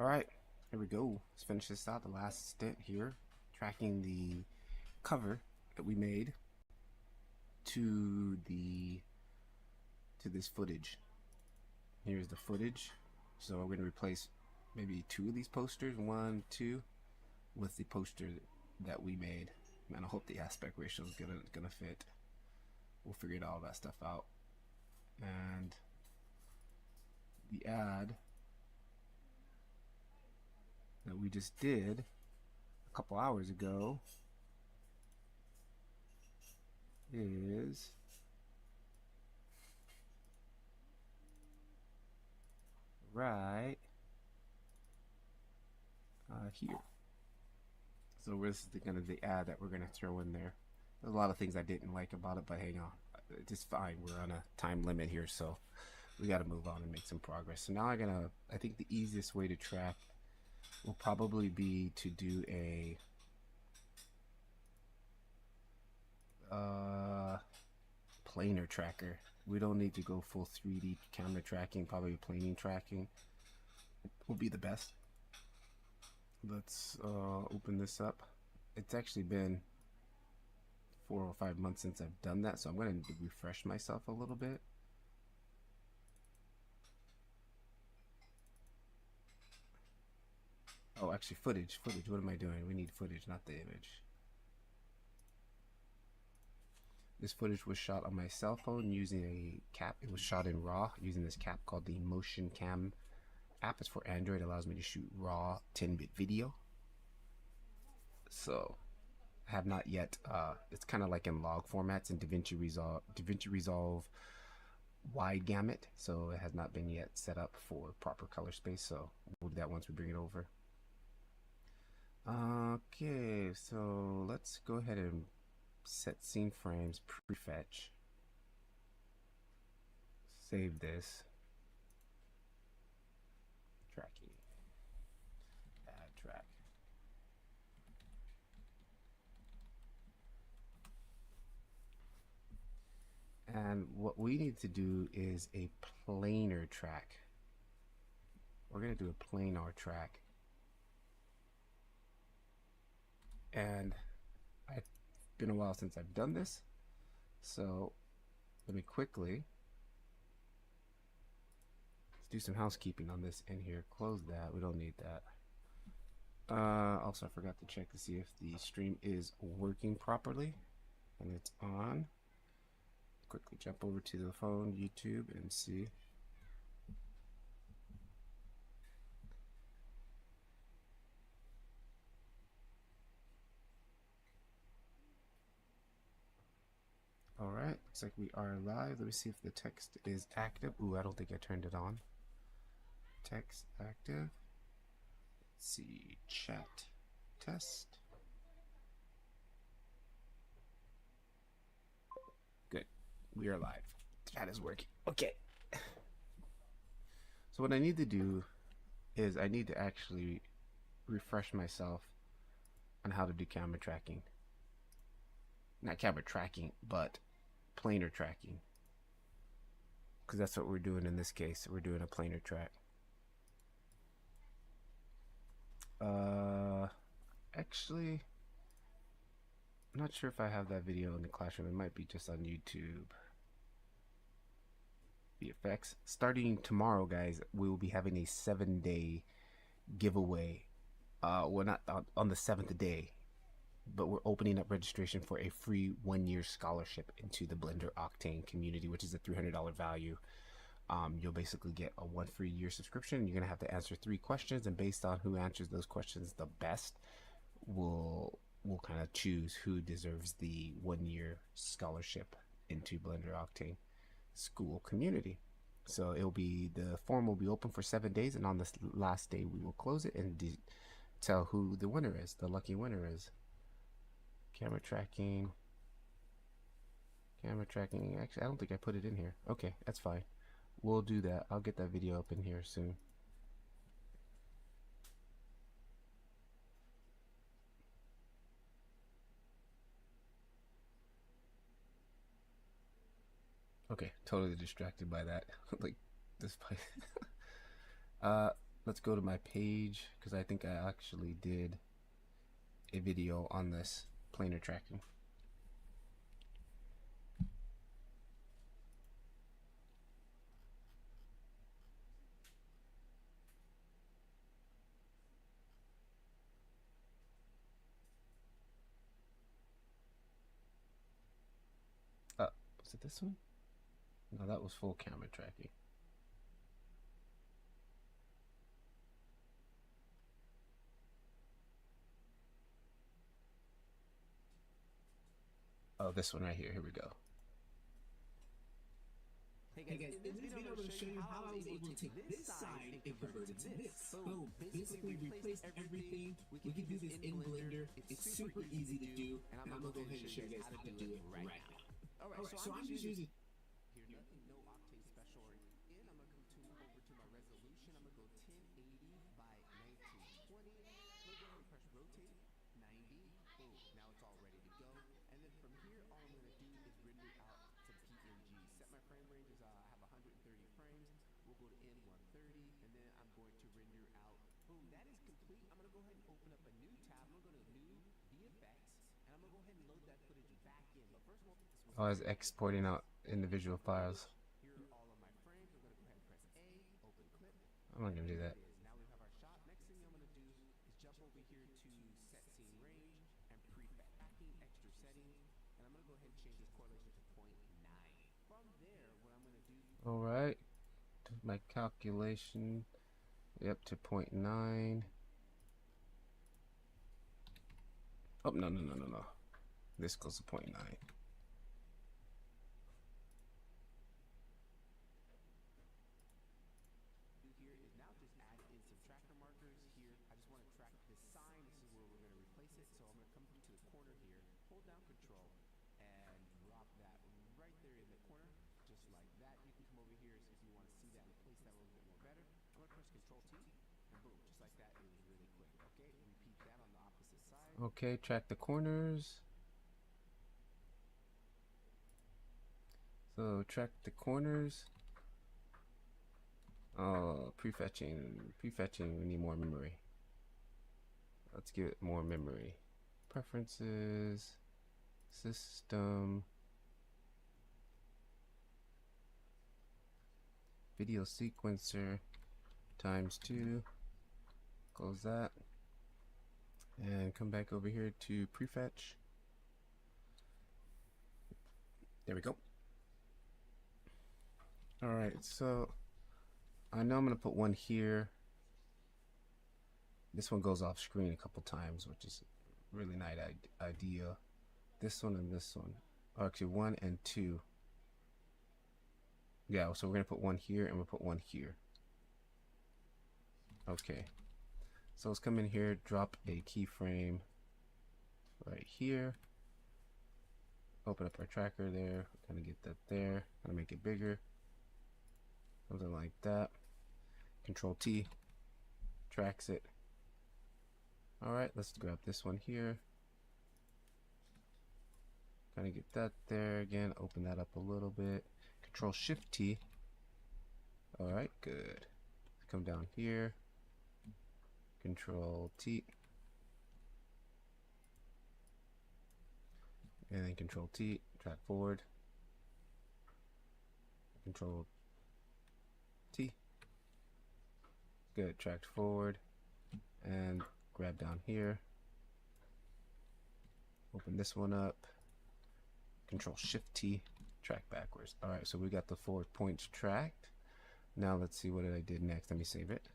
All right, here we go. Let's finish this out. The last stint here, tracking the cover that we made to this footage. Here's the footage. So we're going to replace maybe two of these posters, one, two, with the poster that we made. Man, I hope the aspect ratio is gonna fit. We'll figure all that stuff out. And the ad that we just did a couple hours ago is right here. So this is the ad that we're gonna throw in there. There's a lot of things I didn't like about it, but hang on, it's just fine. We're on a time limit here, so we got to move on and make some progress. So now I think the easiest way to track will probably be to do a planar tracker. We don't need to go full 3D camera tracking. Probably planing tracking will be the best. Let's open this up. It's actually been 4 or 5 months since I've done that, so I'm going to refresh myself a little bit. Oh, actually, footage. What am I doing? We need footage, not the image. This footage was shot on my cell phone using a cap. It was shot in RAW using this cap called the Motion Cam app. It's for Android. It allows me to shoot RAW 10-bit video. So I have not yet. It's kind of like in log formats in DaVinci Resolve wide gamut. So it has not been yet set up for proper color space. So we'll do that once we bring it over. Okay, so let's go ahead and set scene frames, prefetch, save this, tracking, add track. And what we need to do is a planar track. We're going to do a planar track. And it's been a while since I've done this, so let me quickly do some housekeeping on this in here. Close that. We don't need that. Also, I forgot to check to see if the stream is working properly, and it's on. Quickly jump over to the phone, YouTube, and see. All right, looks like we are live. Let me see if the text is active. Ooh, I don't think I turned it on. Text active. Let's see, chat test. Good, we are live. Chat is working. Okay. So what I need to do is I need to actually refresh myself on how to do camera tracking. Not camera tracking, but planar tracking, because that's what we're doing in this case. We're doing a planar track. Actually, I'm not sure if I have that video in the classroom. It might be just on YouTube. VFX. Starting tomorrow, guys, we will be having a 7-day giveaway. We're not on the 7th day, but we're opening up registration for a free 1-year scholarship into the Blender Octane community, which is a $300 value. You'll basically get a 1 free year subscription. You're gonna have to answer 3 questions, and based on who answers those questions the best, we'll kind of choose who deserves the 1-year scholarship into Blender Octane Skool community. So the form will be open for 7 days, and on this last day we will close it and tell who the winner is, the lucky winner is. Camera tracking. Actually, I don't think I put it in here. Okay, that's fine. We'll do that. I'll get that video up in here soon. Okay, totally distracted by that. Like this. let's go to my page, because I think I actually did a video on this planar tracking. Was it this one? No, that was full camera tracking. Oh, this one right here. Here we go. Hey guys, in this video I'm going to show you how I was able to take this side and convert it to this. Boom. Basically replace everything. We can do this in Blender. It's super easy to do, and I'm going to go ahead and show you guys how to do it right now. Alright, so I'm just using Here, nothing, no Octane special or anything. I'm gonna come over to my resolution. I'm gonna go 1080 by 1920. We'll go ahead and press rotate 90. Boom. Now it's all ready to go. And then from here, all I'm gonna do is render out some PNG. Set my frame range as I have 130 frames. We'll go to N130, and then I'm going to render out. Boom. That is complete. I'm gonna go ahead and open up a new tab. I'm gonna go to new VFX, and I'm gonna go ahead and load that footage back in. But first of all, Oh, I was exporting out individual files. here are all of my frames. I'm going to go ahead and press A, open clip. I'm not gonna do that. Now we have our shot. Next thing I'm going to do is jump over here to set scene range and prefet tracking, extra settings. And I'm going to go ahead and change this correlation to 0.9. From there, what I'm going to do. All right. Do my calculation. Yep, to 0.9. Oh, no. This goes to 0.9. Here is now just add in some tracker markers here. I just want to track this sign. This is where we're going to replace it. So I'm going to come to the corner here, hold down control, and drop that right there in the corner, just like that. You can come over here if you want to see that and place that a little bit more better. I'm going to press Control T, and boom, just like that. It was really quick. Okay, repeat that on the opposite side. Okay, track the corners. So track the corners. Oh, prefetching. We need more memory. Let's give it more memory. Preferences, system, video sequencer, ×2. Close that. And come back over here to prefetch. There we go. Alright, so I know I'm going to put one here. This one goes off screen a couple times, which is really nice idea. This one and this one. Or actually 1 and 2. Yeah, so we're going to put one here and we'll put one here. Okay. So let's come in here, drop a keyframe right here. Open up our tracker there. Kind of get that there. Kind of make it bigger. Something like that. Control T. Tracks it. Alright, let's grab this one here. Kind of get that there again. Open that up a little bit. Control Shift T. Alright, good. Come down here. Control T. And then Control T. Track forward. Control T. Good. Tracked forward. And grab down here. Open this one up. Control Shift T. Track backwards. Alright, so we got the 4 points tracked. Now let's see what I did next. Let me save it.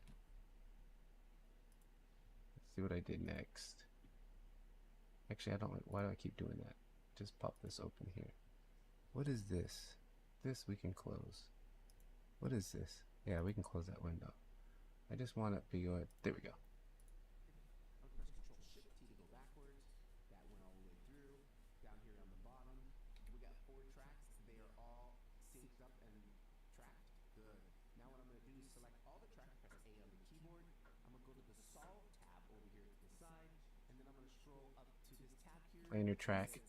Let's see what I did next. Actually, I don't like, why do I keep doing that? Just pop this open here. What is this? This we can close. What is this? Yeah, we can close that window. I just want it to be good. There we go. I'll press Control Shift T to go backwards. That went all the way through. Down here on the bottom, we got 4 tracks. They are all synced up and tracked. Good. Now what I'm going to do is select all the tracks, press A on the keyboard. I'm going to go to the Solve tab over here to the side, and then I'm going to scroll up to this tab here. Planar track.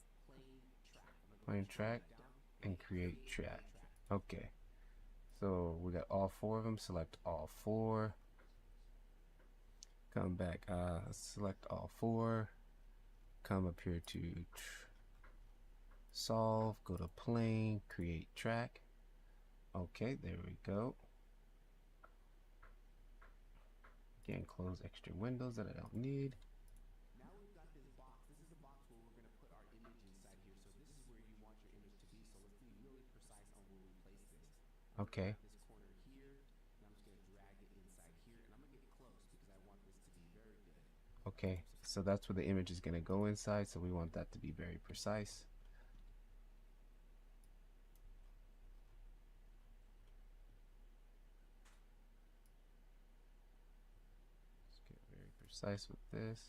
Plain track. And create track. Okay. So we got all 4 of them. Select all 4. come back, select all four, come up here to solve, go to plane, create track. Okay, there we go. Again, close extra windows that I don't need. Now we've got this box. This is a box where we're going to put our image inside here. So this is where you want your image to be. So let's be really precise on where we place this. Okay. This corner here, and I'm just going to drag it inside here, and I'm going to get close because I want this to be very good. Okay, so that's where the image is going to go inside, so we want that to be very precise. Let's get very precise with this.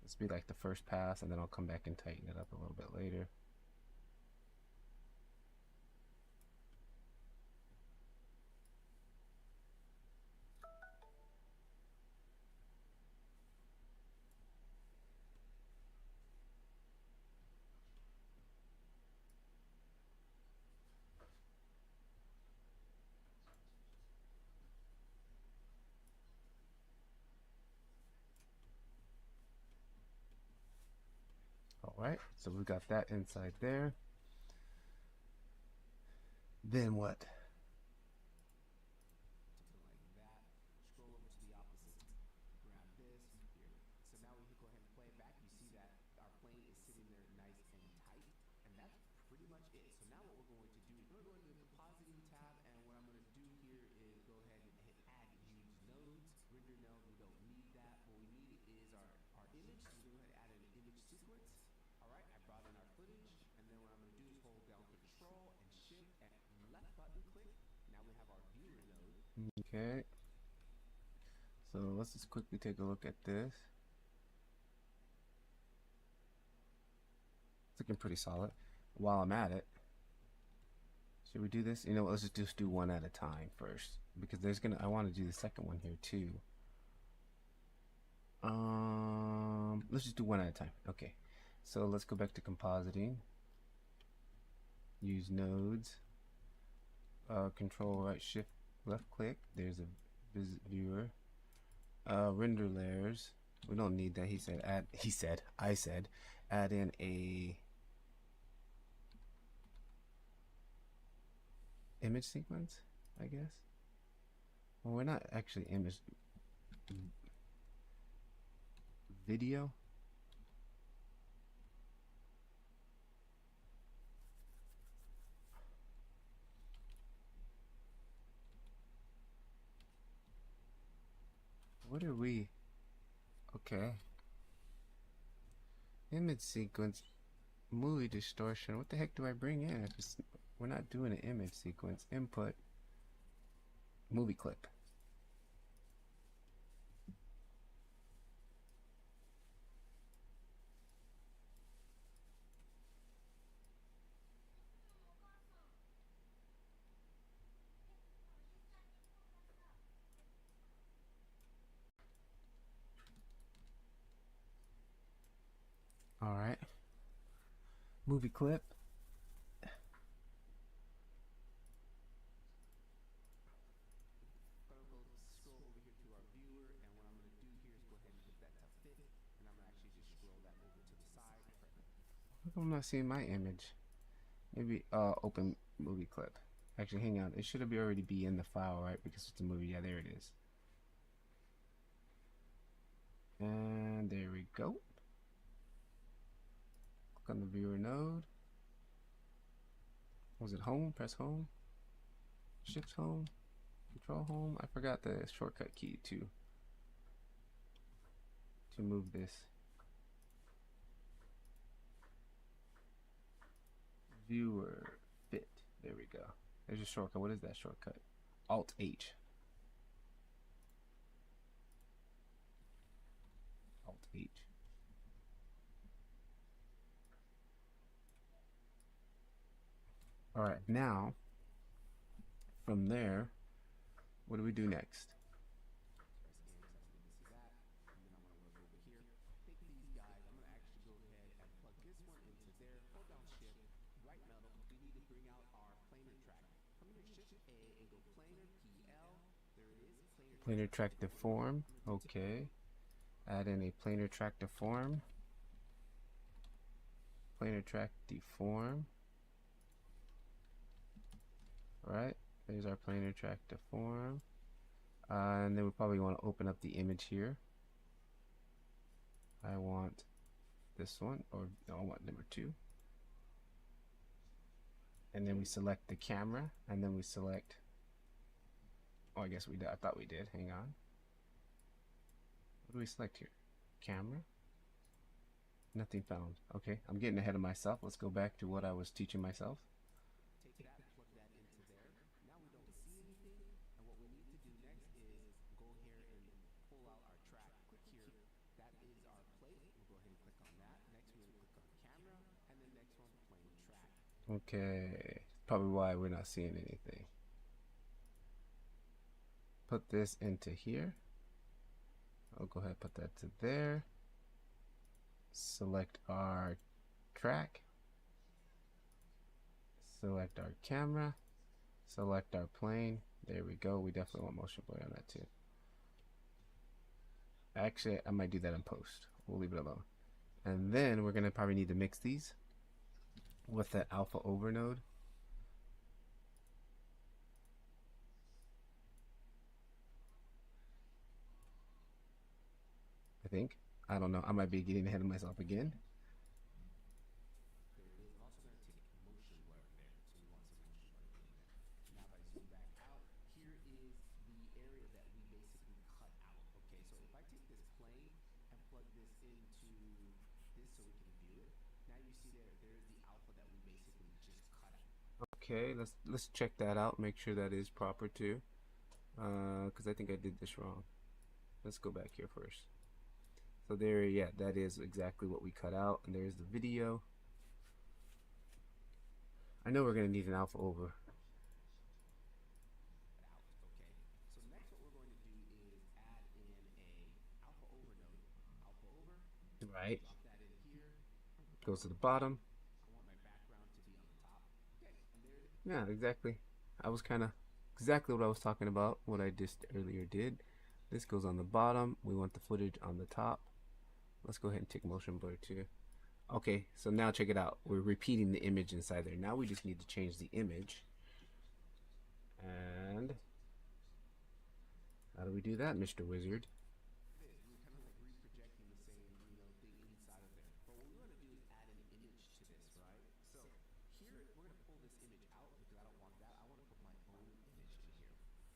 This will be like the first pass, and then I'll come back and tighten it up a little bit later. Alright, so we got that inside there. Then what? Something like that. Scroll over to the opposite. Grab this here. So now we can go ahead and play it back. You see that our plane is sitting there nice and tight. And that's pretty much it. So now what we're going to do, we're going to go into the compositing tab, and what I'm going to do here is go ahead and hit add use nodes. Render node, we don't need that. What we need is our image. So we're going to go ahead and add an image sequence. Alright, I brought in our footage, and then what I'm going to do is hold down control and shift and left button click. Now we have our viewer node. Okay. So let's just quickly take a look at this. It's looking pretty solid. While I'm at it, should we do this? You know what, let's just do one at a time first, because I want to do the second one here too. Let's just do one at a time. Okay, so let's go back to compositing, use nodes, control right shift left click, there's a viewer, render layers, we don't need that. I said add in a image sequence, I guess. Well, we're not actually image, video. What are we? Okay. Image sequence, movie distortion. What the heck do I bring in? If we're not doing an image sequence. Input, movie clip. All right. Movie clip. I'm going to go scroll over here to our viewer, and what I'm going to do here is go ahead and get that to fit, and I'm going to actually just scroll that over to the side. How come I'm not seeing my image? Maybe open movie clip. Actually, hang on. It should have already be in the file, right? Because it's a movie. Yeah, there it is. And there we go. Click on the viewer node. Was it home? Press home. Shift home. Control home. I forgot the shortcut key to move this. Viewer fit. There we go. There's a shortcut. What is that shortcut? Alt H. Alt H. All right, now from there, what do we do next? Press N because I didn't see that, and then I'm going to work over here. Take these guys. I'm going to actually go ahead and plug this one into there. Hold down shift, right metal. We need to bring out our planar track. Come here, shift A and go planar PL. Planar track deform. Okay. Add in a planar track deform. Planar track deform. Right. There's our planar track deform. And then we probably want to open up the image here. I want this one, or no, I want number 2. And then we select the camera, and then we select, oh, I guess we did. I thought we did. Hang on. What do we select here? Camera? Nothing found. Okay, I'm getting ahead of myself. Let's go back to what I was teaching myself. Take that, plug that into there. Now we don't see anything, and what we need to do next is go here and pull out our track. Click here. That is our plate. We'll go ahead and click on that. Next we're going to click on camera, and then next one, plane track. Okay, probably why we're not seeing anything. Put this into here. I'll go ahead and put that to there. Select our track. Select our camera. Select our plane. There we go. We definitely want motion blur on that too. Actually, I might do that in post. We'll leave it alone. And then we're going to probably need to mix these with that alpha over node. I think. I don't know. I might be getting ahead of myself again. There it is. I'm also going to take motion blur there, so we want some motion blur in there. Now if I zoom back out, here is the area that we basically cut out. Okay, so if I take this plane and plug this into this so we can view it, now you see there's the alpha that we basically just cut out. Okay, let's check that out. Make sure that is proper too, because I think I did this wrong. Let's go back here first. So there, yeah, that is exactly what we cut out, and there's the video. I know we're gonna need an alpha over. Okay, so next what we're going to do is add in a alpha over node. Alpha over. Right. Drop that in here. Goes to the bottom. I want my background to be on the top. Okay, and there it is. Yeah, exactly. I was kind of exactly what I was talking about, what I just earlier did. This goes on the bottom. We want the footage on the top. Let's go ahead and take motion blur too. Okay, so now check it out. We're repeating the image inside there. Now we just need to change the image. And how do we do that, Mr. Wizard? It is. We're kind of like reprojecting the same, thing inside of there. But what we want to do is add an image to this, right? So here we're going to pull this image out because I don't want that. I want to put my own image in here.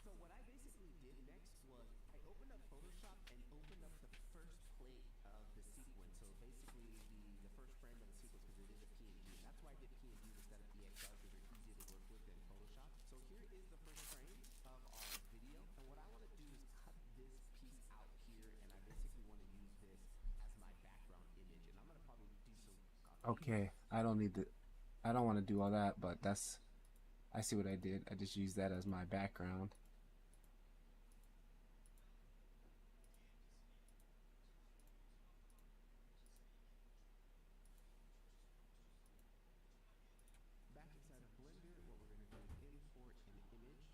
So what I basically did next was I opened up Photoshop and opened up the first plate of the sequence. So basically the first frame of the sequence, because it is a PNG, and that's why I did PNGs instead of EXR because they're easier to work with in Photoshop. So here is the first frame of our video, and what I want to do is cut this piece out here, and I basically want to use this as my background image, and I'm going to probably do some Okay, I don't need to, I don't want to do all that, but that's, I see what I did. I just used that as my background. back inside of Blender. What we're going to do is import an image.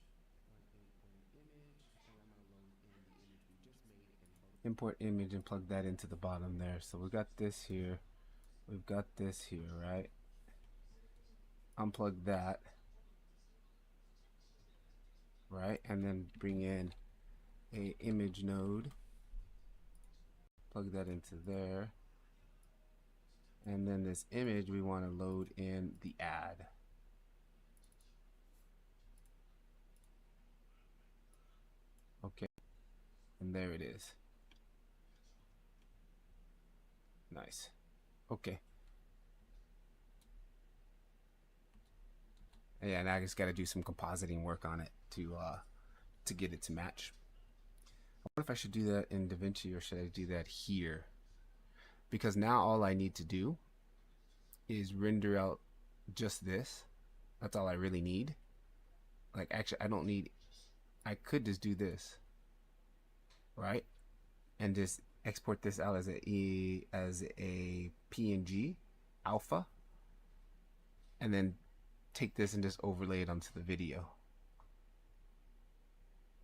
Import an image, and I'm going to load in the image we just made in Photoshop. Import image and plug that into the bottom there. So we've got this here. We've got this here, right? Unplug that. Right? And then bring in a image node. Plug that into there. And then this image, we want to load in the add. Okay. And there it is. Nice. Okay. Yeah, and I just got to do some compositing work on it to get it to match. I wonder if I should do that in DaVinci or should I do that here? Because now all I need to do is render out just this. That's all I really need. Like, actually, I don't need, I could just do this, right? And just export this out as a PNG alpha, and then take this and just overlay it onto the video.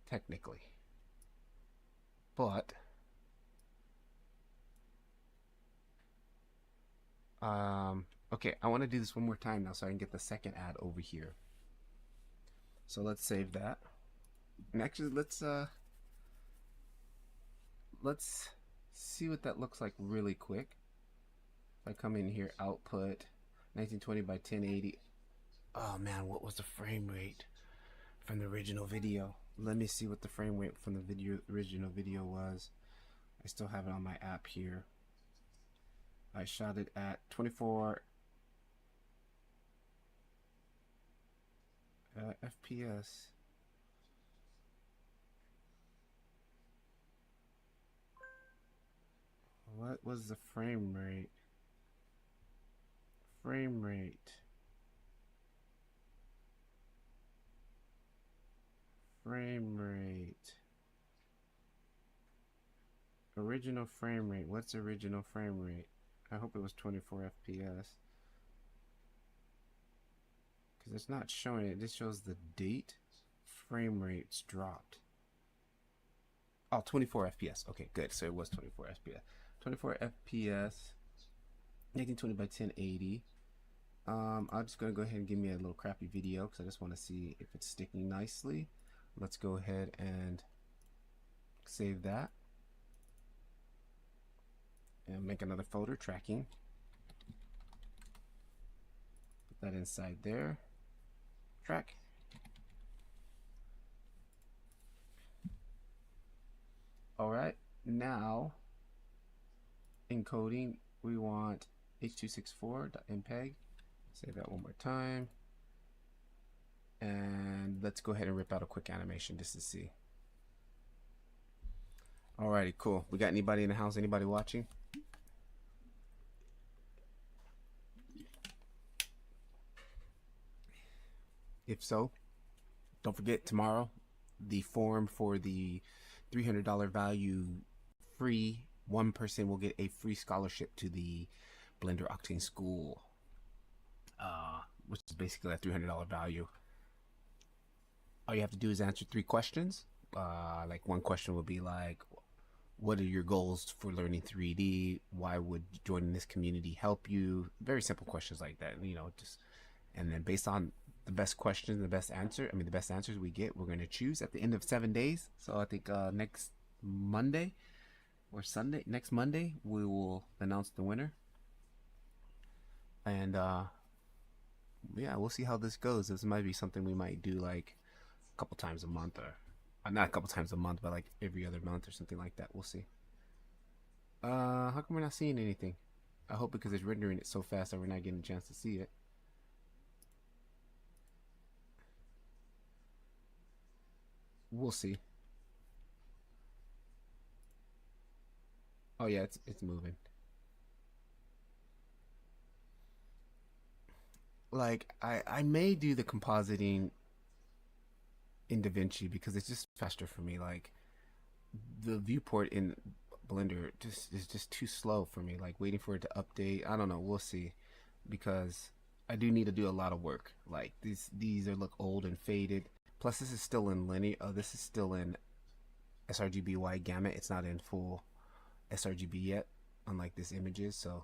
Technically. But okay, I want to do this one more time now so I can get the second ad over here. So let's save that. And actually, let's see what that looks like really quick. If I come in here, output 1920 by 1080. Oh man, what was the frame rate from the original video? Let me see what the frame rate from the original video was. I still have it on my app here. I shot it at 24 FPS. What was the frame rate? Frame rate. Frame rate. Original frame rate. What's original frame rate? I hope it was 24 FPS. Because it's not showing it. This shows the date. Frame rates dropped. Oh, 24 FPS. Okay, good. So it was 24 FPS. 24 FPS. 1920 by 1080. I'm just going to go ahead and give me a little crappy video because I just want to see if it's sticking nicely. Let's go ahead and save that. And make another folder, tracking. Put that inside there. Track. Alright, now encoding, we want h.264.mpeg. Save that one more time. And let's go ahead and rip out a quick animation just to see. Alrighty, cool. We got anybody in the house? Anybody watching? If so, don't forget tomorrow the form for the $300 value free. One person will get a free scholarship to the Blender Octane School, which is basically a $300 value. All you have to do is answer 3 questions. Like one question would be like, what are your goals for learning 3D? Why would joining this community help you? Very simple questions like that, you know, just, and then based on the best questions, the best answers we get, we're going to choose at the end of 7 days. So I think next Monday or Sunday, next Monday, we will announce the winner. And yeah, we'll see how this goes. This might be something we might do like a couple times a month, or not a couple times a month, but like every other month or something like that. We'll see. How come we're not seeing anything? I hope because it's rendering it so fast that we're not getting a chance to see it. We'll see. Oh yeah, it's moving. Like I may do the compositing in DaVinci because it's just faster for me. Like the viewport in Blender is just too slow for me. Like waiting for it to update. I don't know. We'll see, because I do need to do a lot of work. Like these are look old and faded. Plus this is still in linear. This is still in sRGB wide gamut. It's not in full sRGB yet, unlike this images. So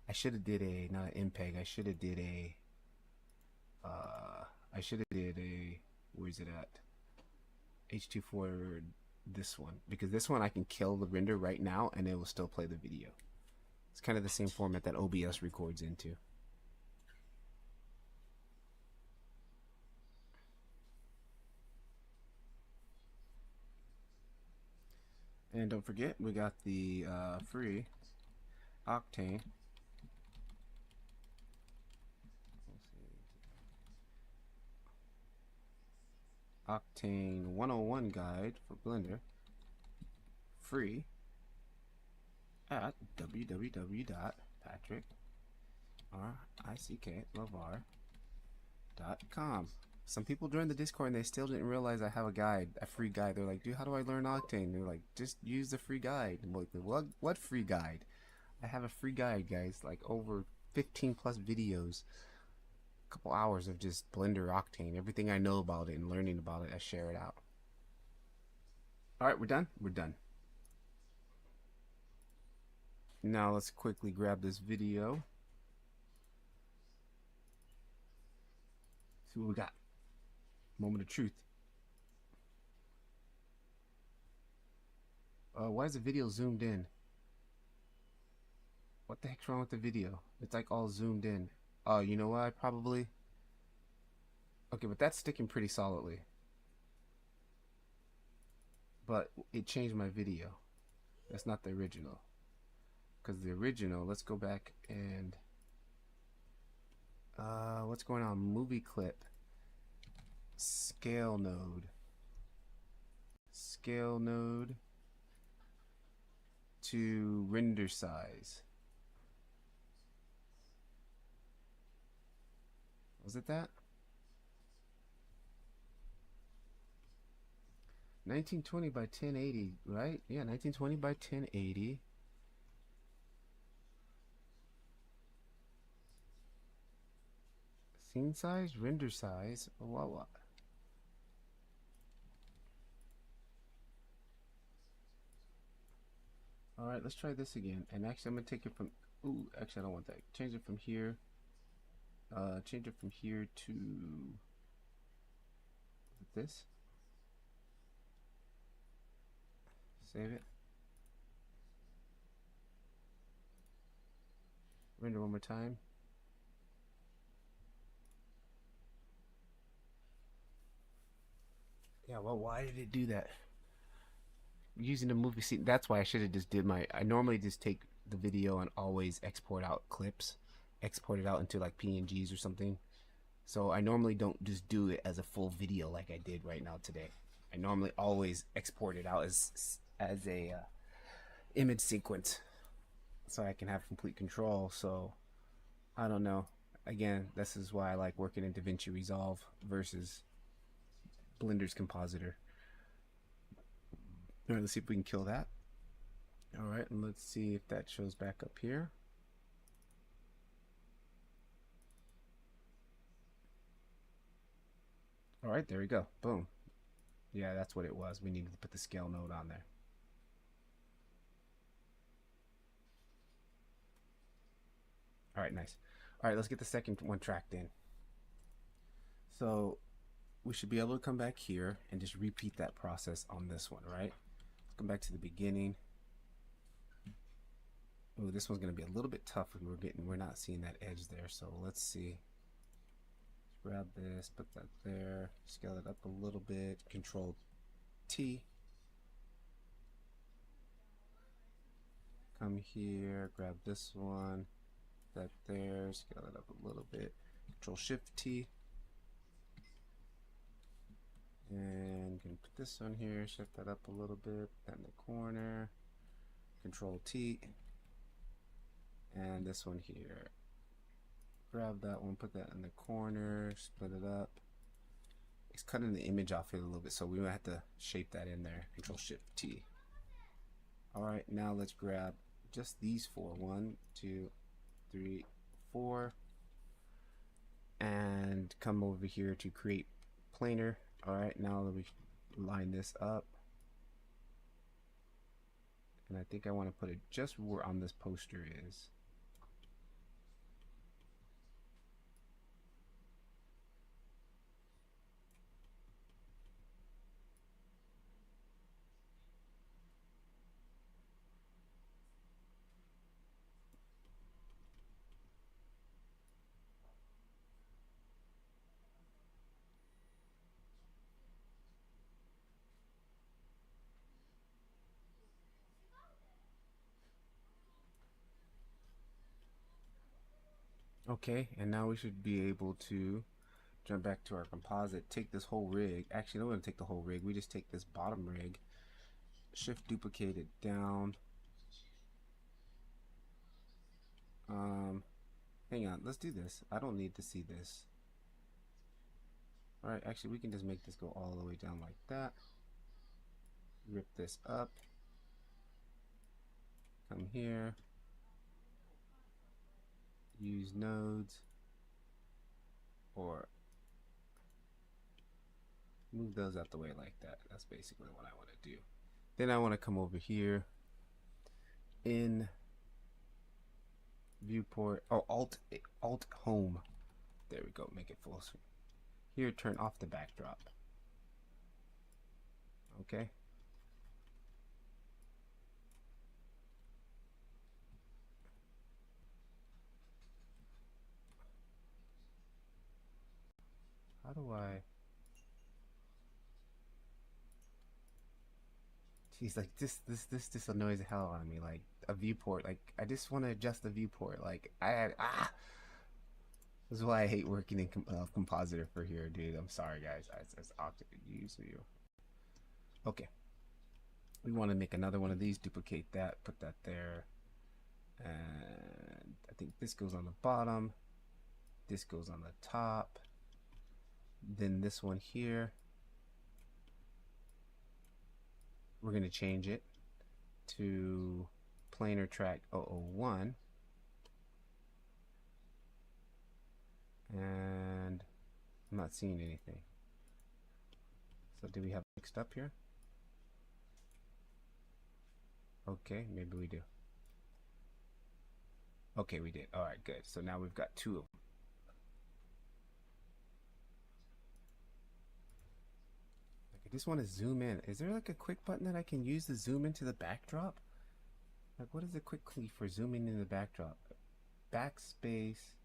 I should have did a, not an MPEG. I should have did a where is it at? H2 for this one, because this one I can kill the render right now and it will still play the video. It's kind of the same format that OBS records into. And don't forget, we got the free Octane. Octane 101 guide for Blender, free at www.patrickricklevar.com. Some people joined the Discord and they still didn't realize I have a guide, a free guide. They're like, dude, how do I learn Octane? They're like, just use the free guide. I'm like, what free guide? I have a free guide, guys, like over 15 plus videos couple hours of just Blender Octane. Everything I know about it and learning about it, I share it out. All right, we're done. We're done. Now let's quickly grab this video. See what we got. Moment of truth. Why is the video zoomed in? What the heck's wrong with the video? It's like all zoomed in. Oh, you know what? I probably... Okay, but that's sticking pretty solidly. But it changed my video. That's not the original. Because the original, let's go back and... what's going on? Movie clip. Scale node. Scale node to render size. Was it that? 1920 by 1080, right? Yeah, 1920 by 1080. Scene size, render size. What? All right, let's try this again. And actually, I'm gonna take it from. Ooh, actually, I don't want that. Change it from here. Change it from here to this. Save it. Render one more time. Yeah, well, why did it do that? Using the movie scene, that's why I should have just did my... I normally just take the video and always export out clips. Export it out into like PNGs or something. So I normally don't just do it as a full video like I did right now today. I normally always export it out as a image sequence, so I can have complete control. So I don't know. Again, this is why I like working in DaVinci Resolve versus Blender's Compositor. All right, let's see if we can kill that. All right, and let's see if that shows back up here. All right, there we go. Boom. Yeah, that's what it was. We needed to put the scale node on there. All right, nice. All right, let's get the second one tracked in. So we should be able to come back here and just repeat that process on this one, right? Let's come back to the beginning. Ooh, this one's gonna be a little bit tough. We're not seeing that edge there. So let's see. Let's grab this, put that there, scale it up a little bit. Control T. Come here, grab this one, that there, scale it up a little bit. Control Shift T. And can put this on here, shift that up a little bit, put that in the corner. Control T. And this one here. Grab that one, put that in the corner, split it up. It's cutting the image off here a little bit, so we might have to shape that in there. Control Shift T. Alright, now let's grab just these four. 1, 2, 3, 4. And come over here to create planar. Alright, now let me line this up. And I think I want to put it just where on this poster is. Okay, and now we should be able to jump back to our composite, take this whole rig. Actually, don't want to take the whole rig. We just take this bottom rig, shift duplicate it down. Hang on, let's do this. I don't need to see this. All right, actually, we can just make this go all the way down like that. Rip this up. Come here. Use nodes. or move those out the way like that. That's basically what I want to do. Then I want to come over here in viewport. Oh, alt home. There we go. Make it full screen. Here, turn off the backdrop. Okay. How do I? Jeez, like this annoys the hell out of me. Like a viewport. Like I just want to adjust the viewport. Like I had This is why I hate working in compositor for here, dude. I'm sorry, guys. It's Octane use view. Okay. We want to make another one of these. Duplicate that. Put that there. And I think this goes on the bottom. This goes on the top. Then this one here, we're going to change it to planar track 001. And I'm not seeing anything. So do we have mixed up here? Okay, maybe we do. Okay, we did. All right, good. So now we've got two of them. I just want to zoom in. Is there like a quick button that I can use to zoom into the backdrop? Like, what is the quick key for zooming in the backdrop? Backspace,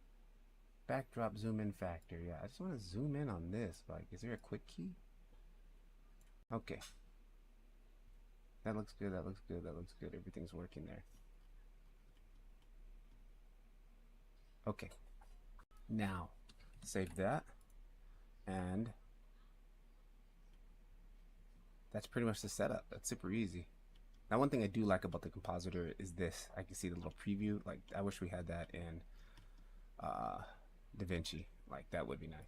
backdrop zoom in factor. Yeah, I just want to zoom in on this. Like, is there a quick key? Okay. That looks good. That looks good. That looks good. Everything's working there. Okay. Now, save that. And that's pretty much the setup. That's super easy. Now, one thing I do like about the compositor is this. I can see the little preview. Like, I wish we had that in DaVinci. Like, that would be nice.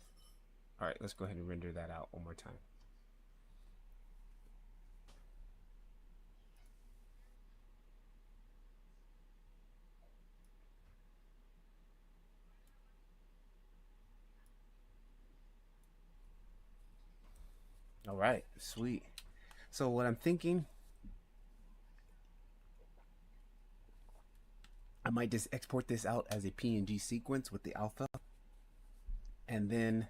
All right, let's go ahead and render that out one more time. All right, sweet. So what I'm thinking, I might just export this out as a PNG sequence with the alpha and then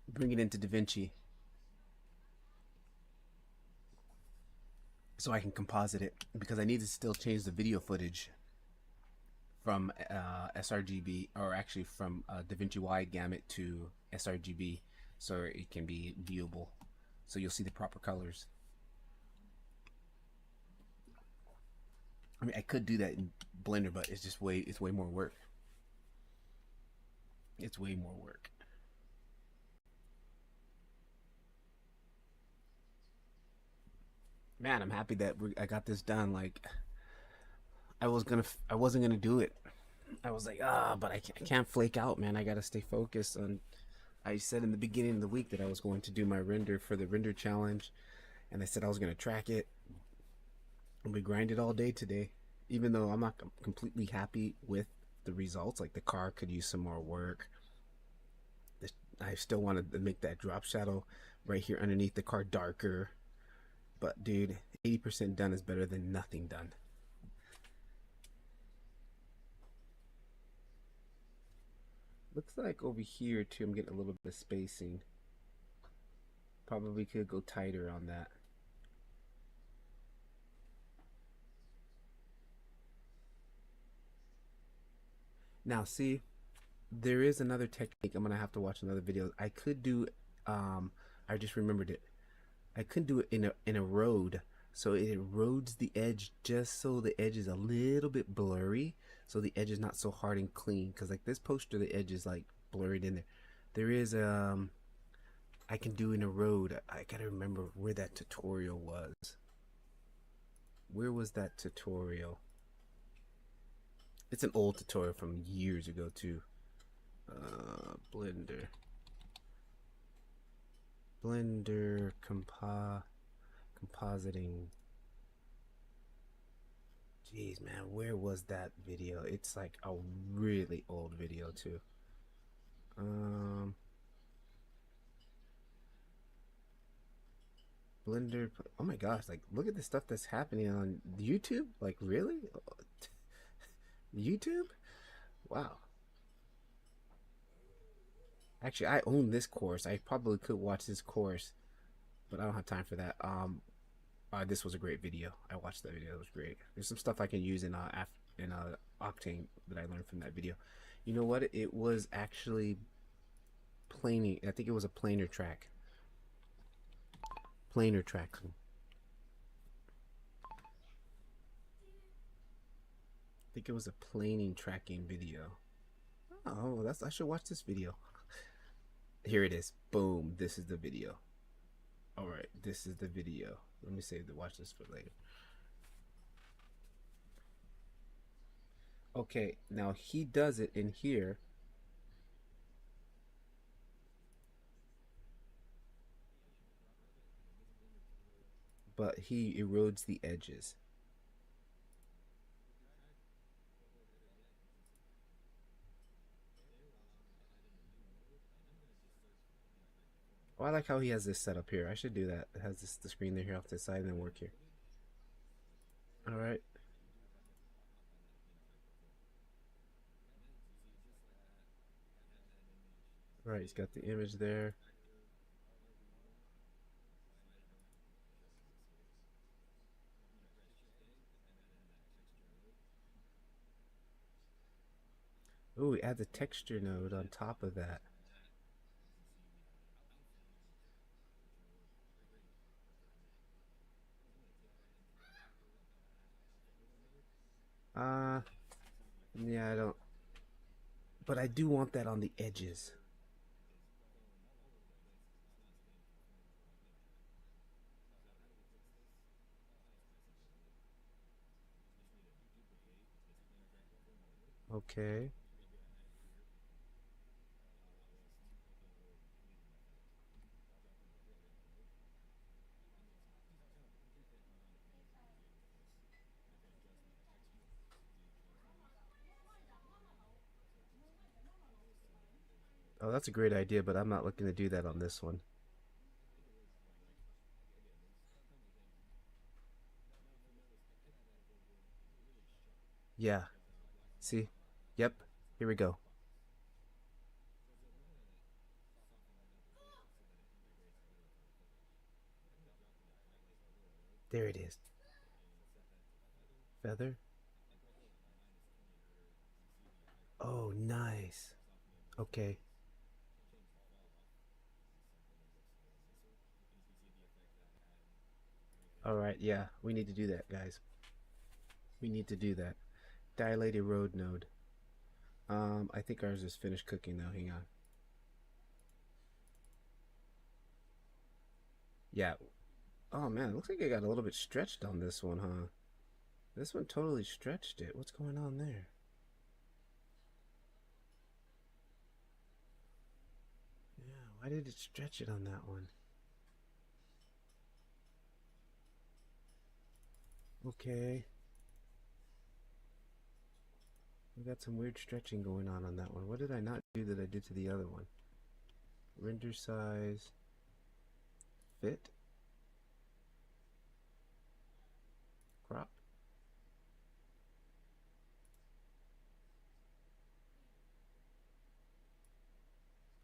bring it into DaVinci so I can composite it, because I need to still change the video footage from sRGB, or actually from DaVinci wide gamut to sRGB, so it can be viewable, so you'll see the proper colors. I mean, I could do that in Blender, but it's way more work. It's way more work. Man, I'm happy that I got this done. Like, I wasn't gonna do it. I was like, but I can't flake out, man. I gotta stay focused on. I said in the beginning of the week that I was going to do my render for the render challenge, and I said I was gonna track it. And we grinded all day today, even though I'm not completely happy with the results. Like, the car could use some more work. I still wanted to make that drop shadow right here underneath the car darker. But dude, 80% done is better than nothing done. Looks like over here too, I'm getting a little bit of spacing. Probably could go tighter on that. Now see, there is another technique. I'm gonna have to watch another video. I could do, I just remembered it. I could do it in a road, so it erodes the edge just so the edge is a little bit blurry, so the edge is not so hard and clean. Because like this poster, the edge is like blurred in there. There is I can do in a road. I gotta remember where that tutorial was. Where was that tutorial? It's an old tutorial from years ago too. Blender compositing. Jeez, man, where was that video? It's like a really old video too. Um, Blender. Oh my gosh! Like, look at the stuff that's happening on YouTube. Like, really? YouTube? Wow. Actually, I own this course. I probably could watch this course, but I don't have time for that. This was a great video. I watched that video. It was great. There's some stuff I can use in Octane that I learned from that video. You know what? It was actually planing. I think it was a planar track. Planar track. I think it was a planing tracking video. Oh, I should watch this video. Here it is. Boom. This is the video. All right, this is the video. Let me save the watch this for later. Okay, now he does it in here. But he erodes the edges. Oh, I like how he has this set up here. I should do that. It has the screen there here off to the side and then work here. All right. All right, he's got the image there. Oh, we add the texture node on top of that. Uh, yeah, I don't. But I do want that on the edges. Okay. Oh, that's a great idea, but I'm not looking to do that on this one. Yeah. See? Yep. Here we go. There it is. Feather. Oh, nice. Okay. All right. Yeah, we need to do that, guys. We need to do that. Dilate erode node. I think ours is finished cooking though. Hang on. Yeah. Oh man, it looks like I got a little bit stretched on this one, huh? This one totally stretched it. What's going on there? Yeah, why did it stretch it on that one? Okay. We got some weird stretching going on that one. What did I not do that I did to the other one? Render size. Fit. Crop.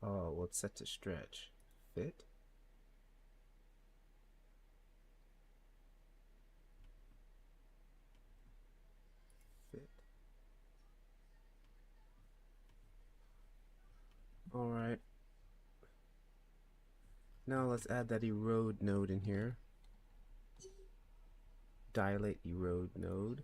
Oh, well, it's set to stretch. Fit. Fit. All right. Now let's add that erode node in here. Dilate erode node.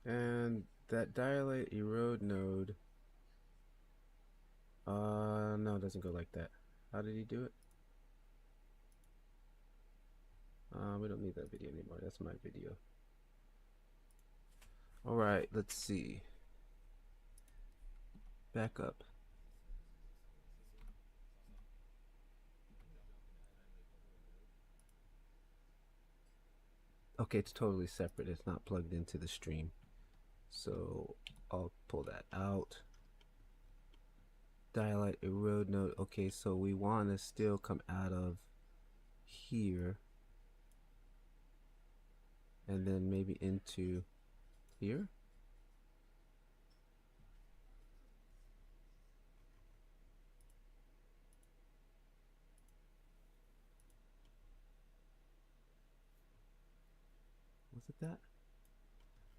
And that dilate erode node, no, it doesn't go like that. How did he do it? We don't need that video anymore. That's my video. All right, let's see. Back up. Okay, it's totally separate. It's not plugged into the stream. So I'll pull that out. Dialect erode node. Okay, so we want to still come out of here and then maybe into here. Was it that?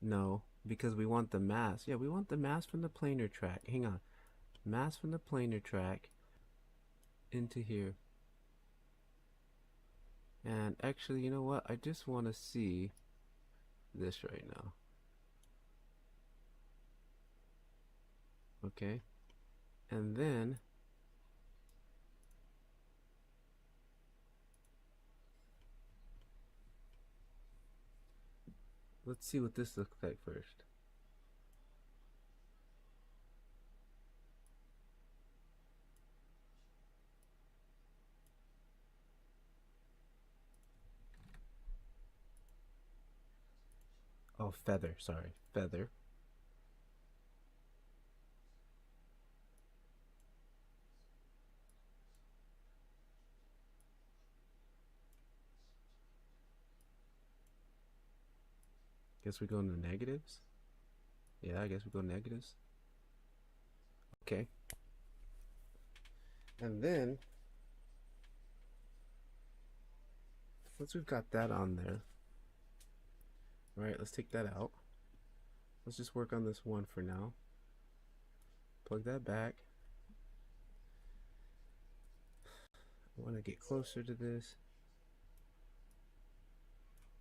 No, because we want the mass. Yeah, we want the mass from the planar track. Hang on. Mass from the planar track into here. And actually, you know what? I just want to see this right now. Okay. And then let's see what this looks like first. Oh, feather. Sorry. Feather. Guess we go into negatives. Yeah, I guess we go negatives. Okay. And then, once we've got that on there, all right, let's take that out. Let's just work on this one for now. Plug that back. I want to get closer to this.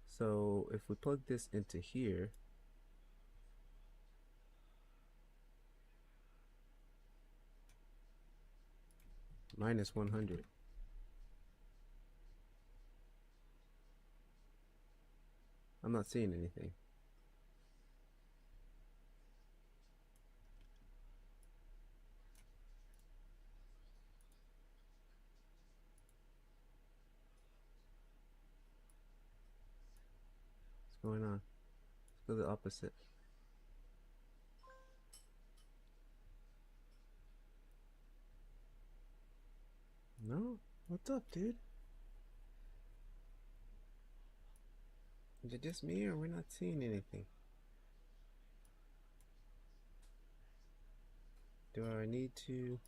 So if we plug this into here, minus 100. I'm not seeing anything. What's going on? Let's go the opposite. No? What's up, dude? Is it just me or we're not seeing anything? Do I need to?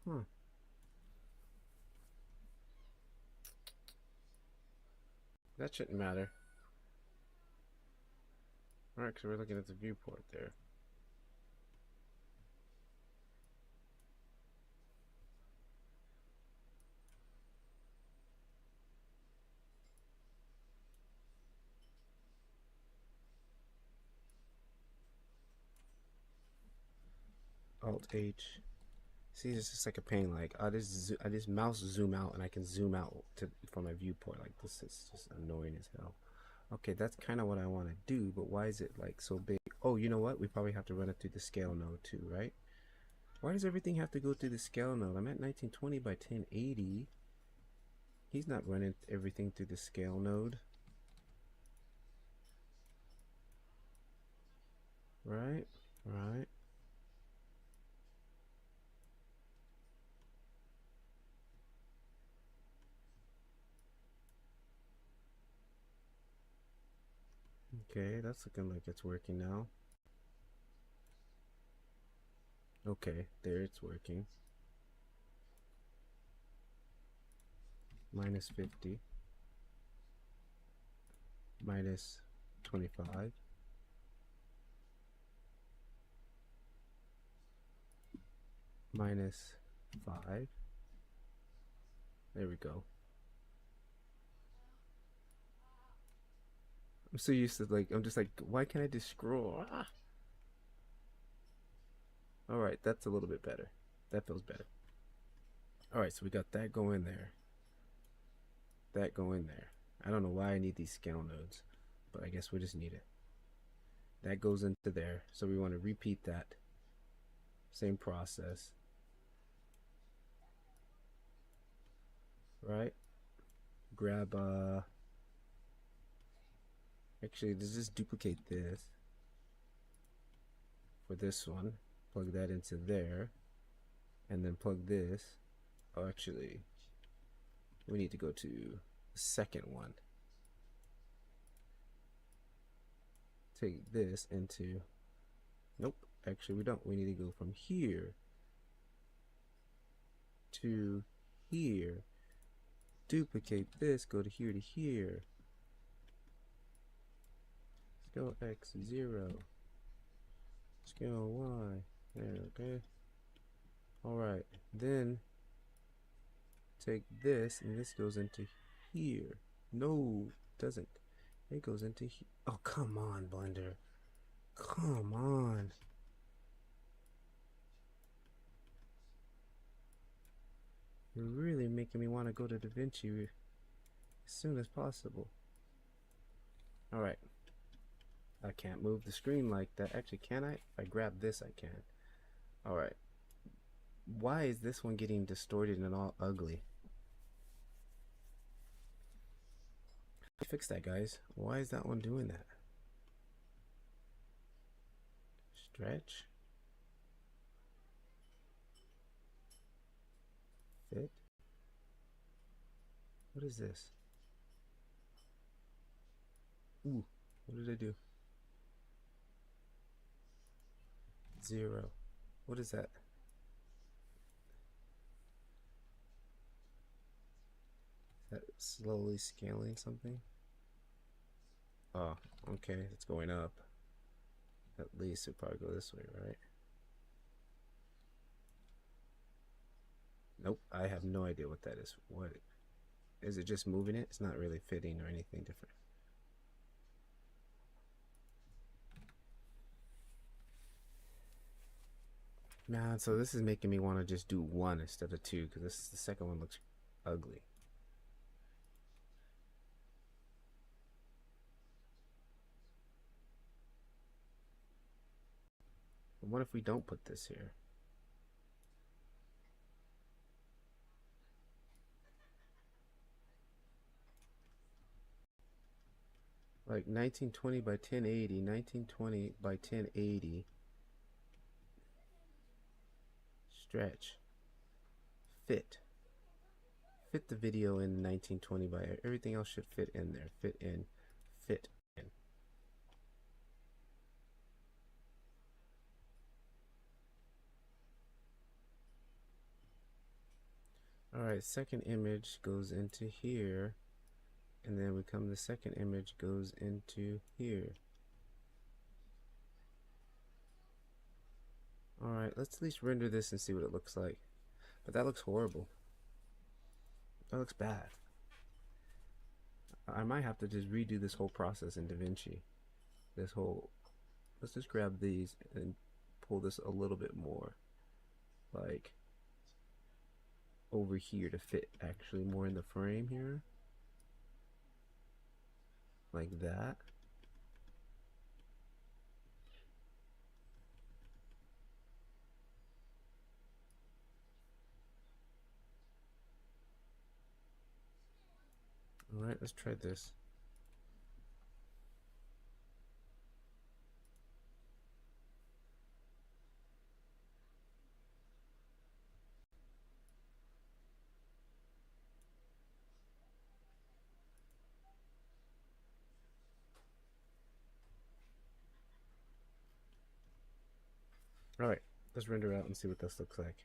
Huh. That shouldn't matter. Alright, so we're looking at the viewport there. Alt H. See, it's just like a pain. Like I just mouse zoom out, and I can zoom out to from my viewport. Like this is just annoying as hell. Okay, that's kind of what I want to do, but why is it like so big? Oh, you know what? We probably have to run it through the scale node too, right? Why does everything have to go through the scale node? I'm at 1920 by 1080. He's not running everything through the scale node, right? Right. Okay, that's looking like it's working now. Okay, there it's working. Minus 50. Minus 25. Minus 5. There we go. I'm so used to like, I'm just like, why can't I just scroll? Ah! All right, that's a little bit better. That feels better. All right, so we got that going there. That going there. I don't know why I need these scale nodes, but I guess we just need it. That goes into there. So we want to repeat that same process. Right? Grab actually let's just duplicate this for this one. Plug that into there. And then plug this. Oh, actually, we need to go to the second one. Take this into, nope, actually we don't. We need to go from here to here. Duplicate this, go to here. Scale X 0. Scale Y. There, okay. Alright, then take this and this goes into here. No, it doesn't. It goes into here. Oh, come on, Blender. Come on. You're really making me want to go to DaVinci as soon as possible. Alright. I can't move the screen like that. Actually, can I? If I grab this, I can. Alright. Why is this one getting distorted and all ugly? Fix that, guys. Why is that one doing that? Stretch. Fit. What is this? Ooh, what did I do? 0. What is that? Is that slowly scaling something? Oh, okay, it's going up. At least it'll probably go this way, right? Nope, I have no idea what that is. What is it? Just moving it? It's not really fitting or anything different. Man, so this is making me want to just do 1 instead of 2 because this the second one looks ugly. But what if we don't put this here? Like 1920 by 1080, 1920 by 1080. Stretch. Fit. Fit the video in 1920 by everything else should fit in there. Fit in. Fit in. Alright, second image goes into here. And then we come, the second image goes into here. Alright, let's at least render this and see what it looks like. But that looks horrible. That looks bad. I might have to just redo this whole process in DaVinci. Let's just grab these and pull this a little bit more. Like over here to fit actually more in the frame here. Like that. Alright, let's try this. Alright, let's render out and see what this looks like.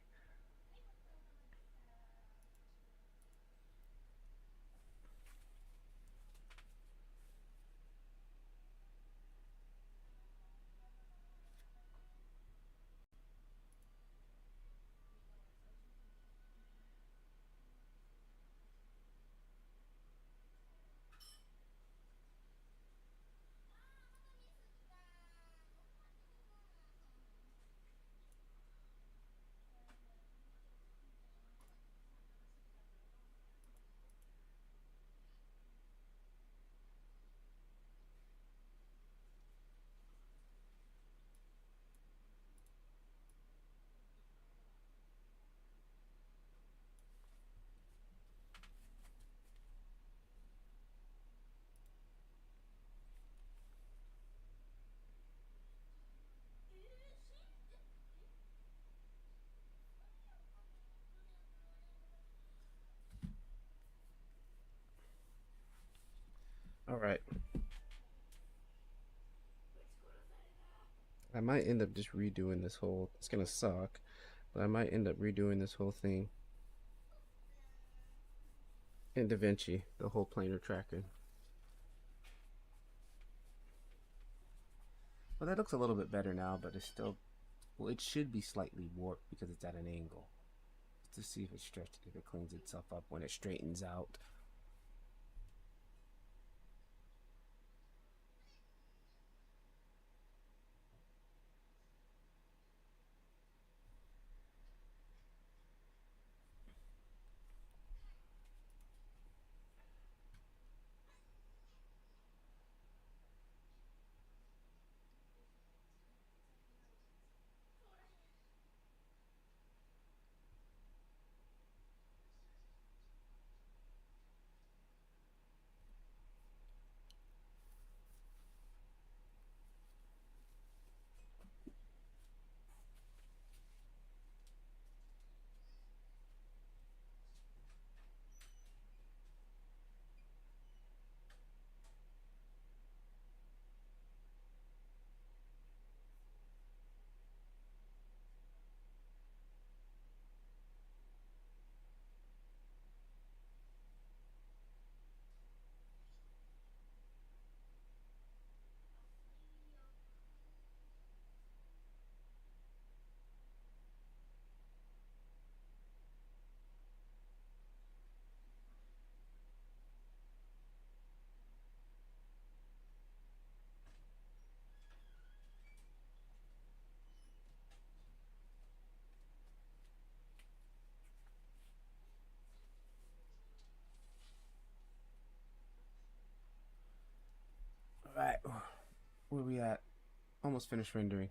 I might end up just redoing this whole, it's gonna suck, but I might end up redoing this whole thing in DaVinci, the whole planar tracking. Well, that looks a little bit better now, but it's still, well, it should be slightly warped because it's at an angle. Let's see if it stretches, if it cleans itself up when it straightens out. All right, where are we at? Almost finished rendering.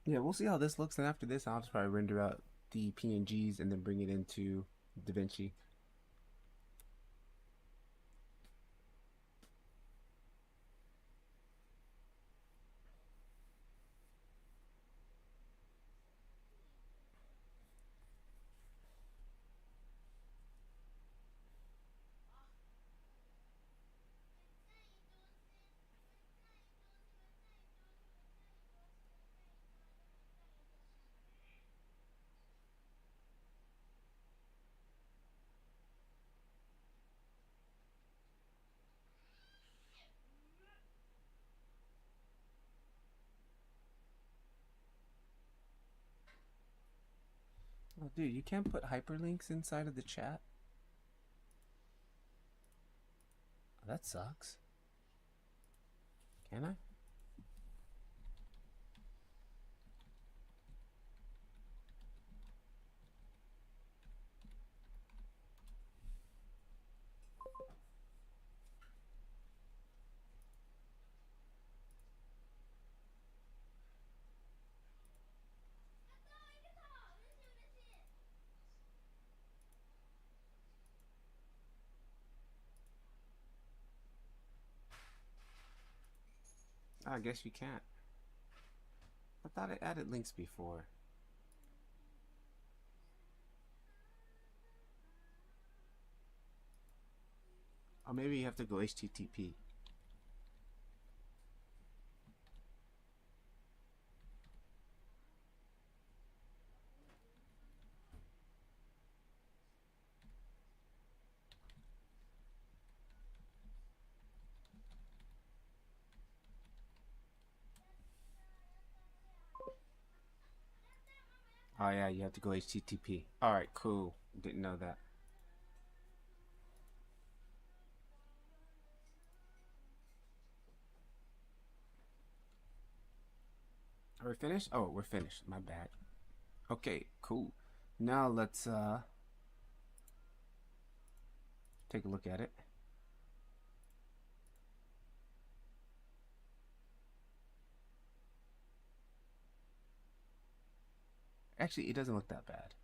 Yeah, we'll see how this looks, and after this, I'll just probably render out the PNGs and then bring it into DaVinci. Oh, dude, you can't put hyperlinks inside of the chat? Oh, that sucks. Can I? I guess you can't. I thought I added links before. Or maybe you have to go HTTP. Oh yeah, you have to go HTTP. Alright, cool. Didn't know that. Are we finished? Oh, we're finished. My bad. Okay, cool. Now let's take a look at it. Actually, it doesn't look that bad.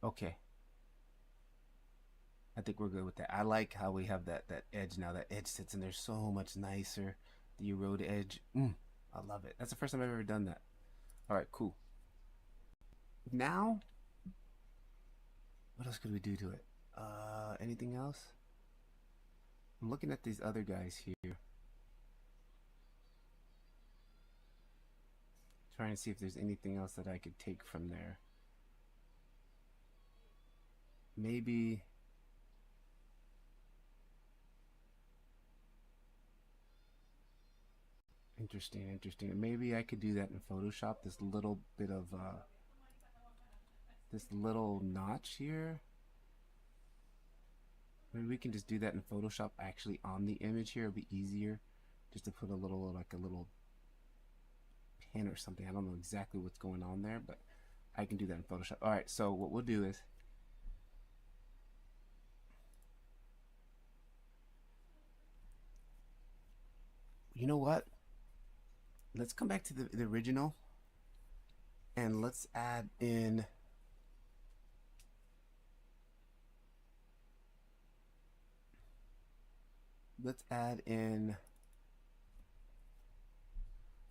Okay. I think we're good with that. I like how we have that edge now. That edge sits in there so much nicer. The erode edge. I love it. That's the first time I've ever done that. All right, cool. Now, what else could we do to it? Anything else? I'm looking at these other guys here. Trying to see if there's anything else that I could take from there. Maybe interesting. Maybe I could do that in Photoshop. This little bit of this little notch here. Maybe we can just do that in Photoshop actually on the image here. It'll be easier just to put a little, like a little pin or something. I don't know exactly what's going on there, but I can do that in Photoshop. All right, so what we'll do is, you know what? Let's come back to the original and let's add in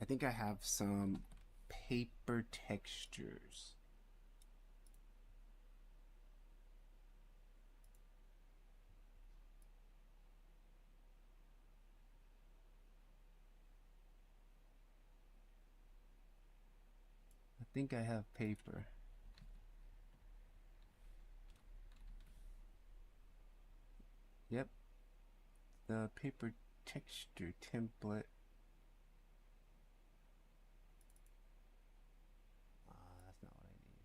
I think I have some paper textures. I think I have paper. Yep, the paper texture template. That's not what I need.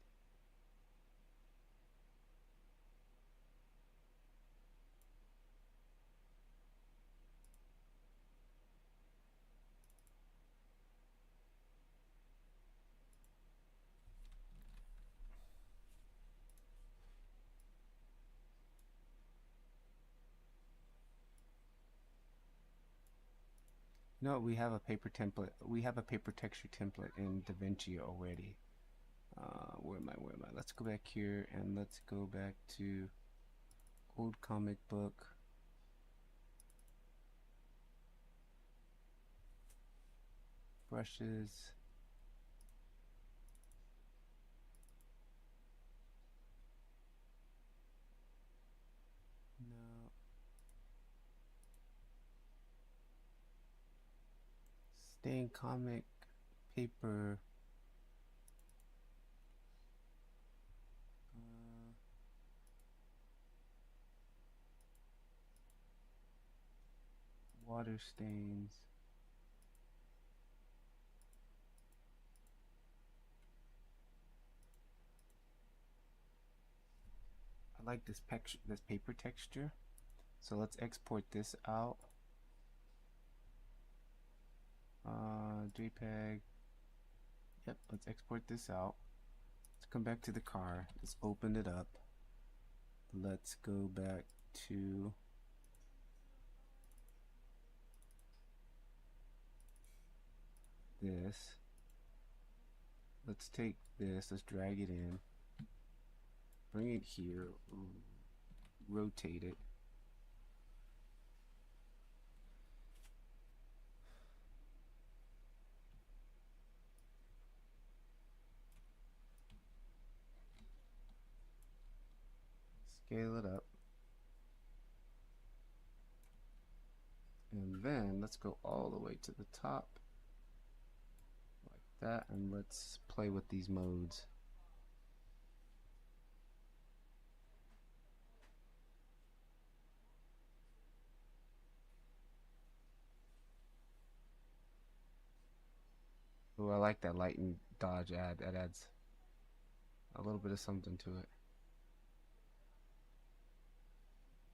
No, we have a paper template. We have a paper texture template in DaVinci already. Where am I? Let's go back here and let's go back to old comic book. Brushes. No. Stain comic paper. Water stains. I like this paper texture. So let's export this out. JPEG. Yep, let's export this out. Let's come back to the car. Let's open it up. Let's go back to this. Let's take this, let's drag it in, bring it here, rotate it. Scale it up. And then let's go all the way to the top like that, and let's play with these modes. Oh, I like that light and dodge add. That adds a little bit of something to it.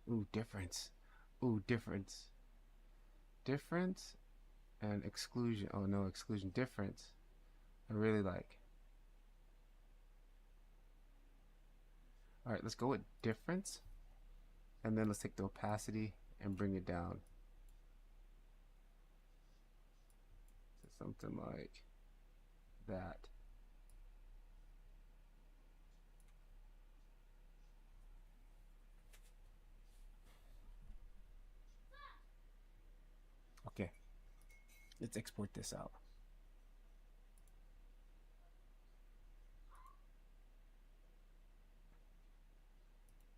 Ooh, difference. Ooh, difference. Difference and exclusion. Oh no, exclusion. Difference. I really like. Alright, let's go with difference. And then let's take the opacity and bring it down to something like that. Okay, let's export this out.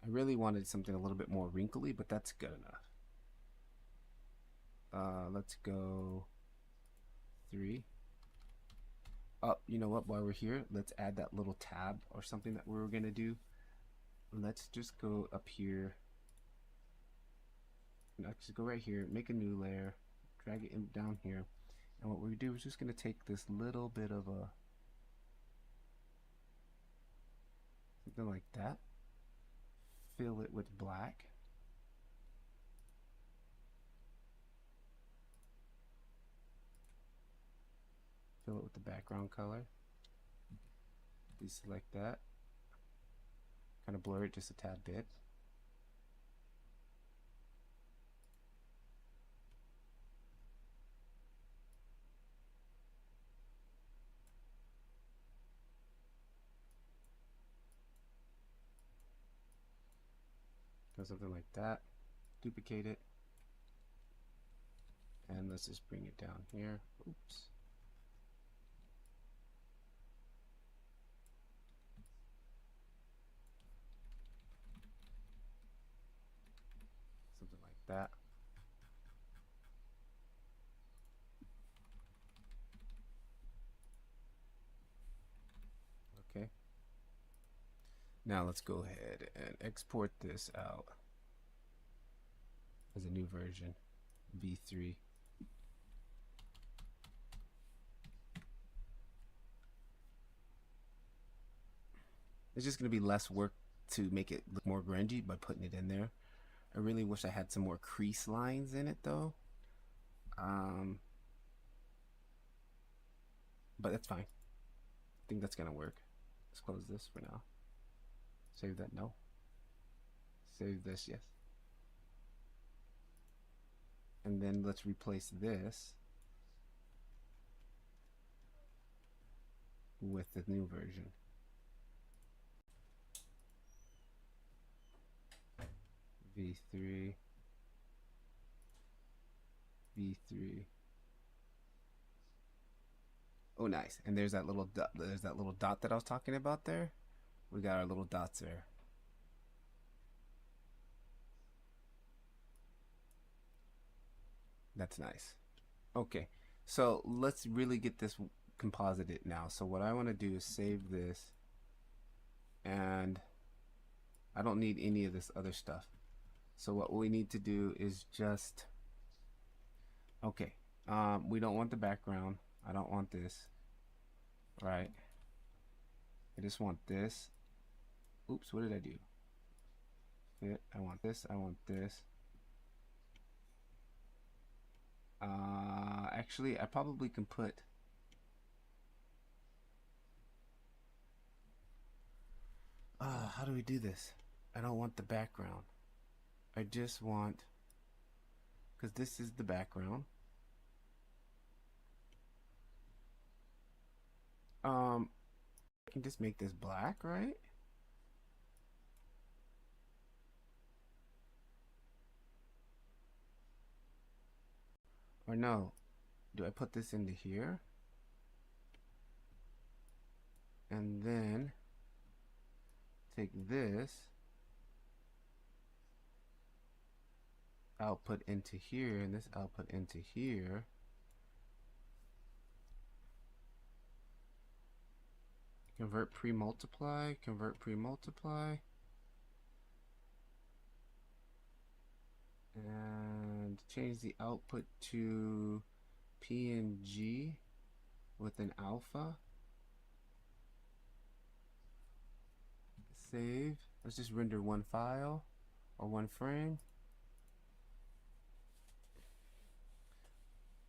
I really wanted something a little bit more wrinkly, but that's good enough. Let's go 3. You know what? While we're here, let's add that little tab or something that we were gonna do. Let's just go up here. Actually, go right here, make a new layer, drag it in down here, and what we do is just gonna take this little bit of a something like that, fill it with black. Fill it with the background color. Deselect that. Kind of blur it just a tad bit. Something like that. Duplicate it. And let's just bring it down here. Oops. Something like that. Okay. Now let's go ahead and export this out as a new version, v3. It's just going to be less work to make it look more grungy by putting it in there. I really wish I had some more crease lines in it though. But that's fine. I think that's going to work. Let's close this for now. Save that, no. Save this, yes. And then let's replace this with the new version. V3, V3. Oh, nice. And there's that little dot, that I was talking about there. We got our little dots there. That's nice. Okay, so let's really get this composited now. So what I want to do is save this, and I don't need any of this other stuff. So what we need to do is just, okay, we don't want the background. I don't want this, right? I just want this. Oops, what did I do? Fit, I want this, I want this. Actually, I probably can put, how do we do this? I don't want the background. I just want, because this is the background. I can just make this black, right? Or no, do I put this into here? And then take this, output into here, and this output into here. Convert pre-multiply, convert pre-multiply. And change the output to PNG with an alpha. Save. Let's just render one file or one frame.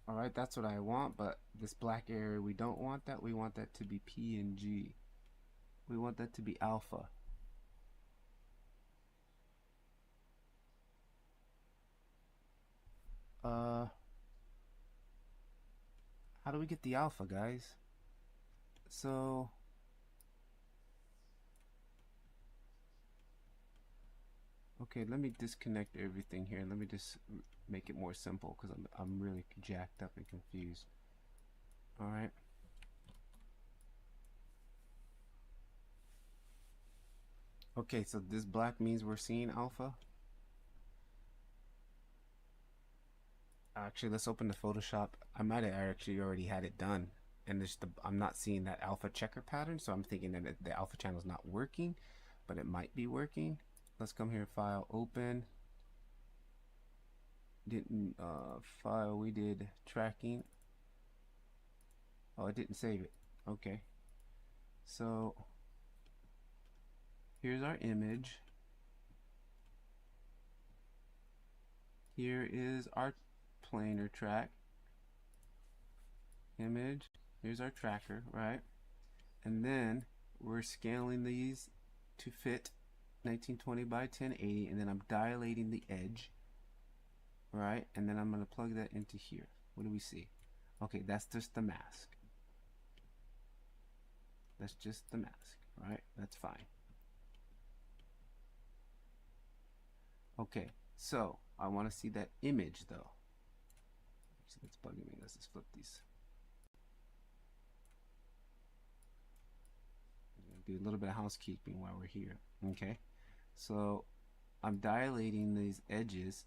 Alright, that's what I want, but this black area, we don't want that. We want that to be PNG. We want that to be alpha. How do we get the alpha, guys? So okay, let me disconnect everything here. Let me just make it more simple because I'm really jacked up and confused. All right. Okay, so this black means we're seeing alpha. Actually, let's open the Photoshop. I might have actually already had it done. and I'm not seeing that alpha checker pattern, so I'm thinking that the alpha channel is not working, but it might be working. Let's come here, file, open. Didn't file, we did tracking. Oh, it didn't save it. Okay, so here's our image. Here is our planar track image. Here's our tracker, right? And then we're scaling these to fit 1920 by 1080, and then I'm dilating the edge, right? And then I'm going to plug that into here. What do we see? Okay, that's just the mask. That's just the mask, right? That's fine. Okay, so I want to see that image though. Actually, that's bugging me. Let's just flip these. Do a little bit of housekeeping while we're here. Okay, so I'm dilating these edges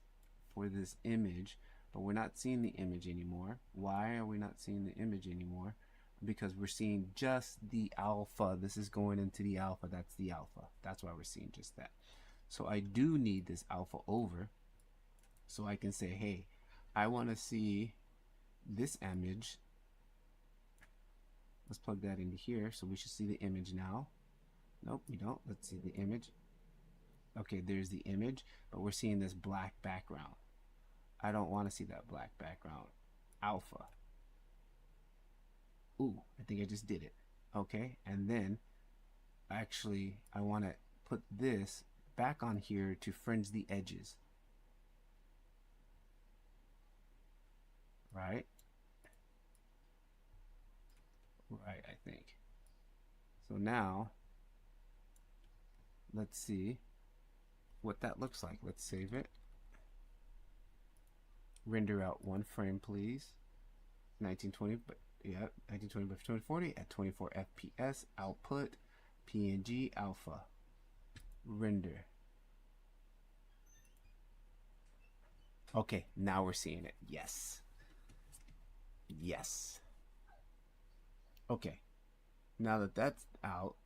for this image, but we're not seeing the image anymore. Why are we not seeing the image anymore? Because we're seeing just the alpha. This is going into the alpha. That's the alpha. That's why we're seeing just that. So I do need this alpha over, so I can say, hey, I want to see this image. Let's plug that into here, so we should see the image now. Nope, we don't. Let's see the image. Okay, there's the image, but we're seeing this black background. I don't want to see that black background. Alpha. Ooh, I think I just did it. Okay, and then actually I want to put this back on here to fringe the edges. Right? Right, I think. So now, let's see what that looks like. Let's save it. Render out one frame, please. 1920, but yeah, 1920 by 2040 at 24 FPS. Output, PNG alpha. Render. Okay, now we're seeing it. Yes. Yes. Okay, now that that's out,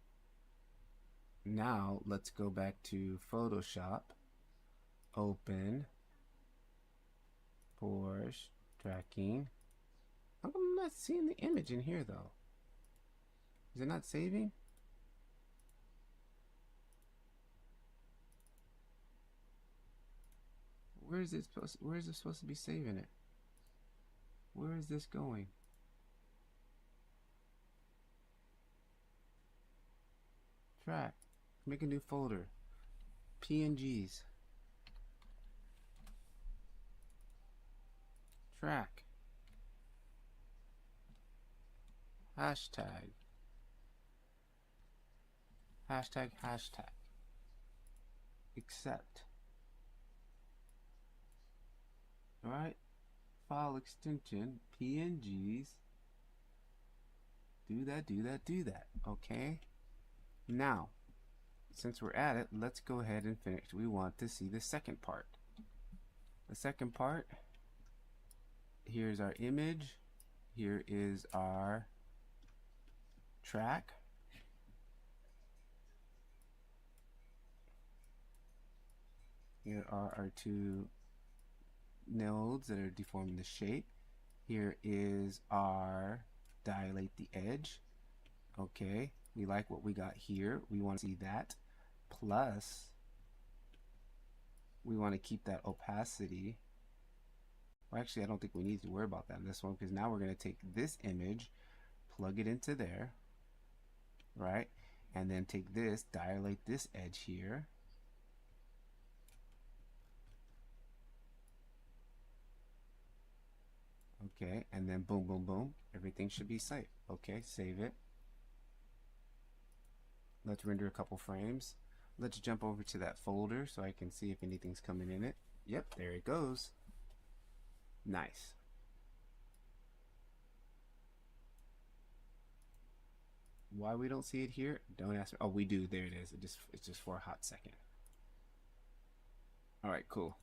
now let's go back to Photoshop, open, Porsche, tracking. How come I'm not seeing the image in here though? Is it not saving? Where is it supposed to be saving it? Where is this going? Track. Make a new folder. PNGs. Track. Hashtag. Hashtag, hashtag. Accept. Alright. File extension. PNGs. Do that, do that, do that. Okay. Now, since we're at it, let's go ahead and finish. We want to see the second part. The second part, here's our image. Here is our track. Here are our two nodes that are deforming the shape. Here is our dilate the edge. Okay, we like what we got here. We want to see that. Plus, we want to keep that opacity. Well, actually, I don't think we need to worry about that in this one, because now we're going to take this image, plug it into there, right? And then take this, dilate this edge here. Okay, and then boom, boom, boom. Everything should be safe. Okay, save it. Let's render a couple frames. Let's jump over to that folder so I can see if anything's coming in it. Yep, there it goes. Nice. Why we don't see it here? Don't ask me. Oh, we do. There it is. It's just for a hot second. All right, cool.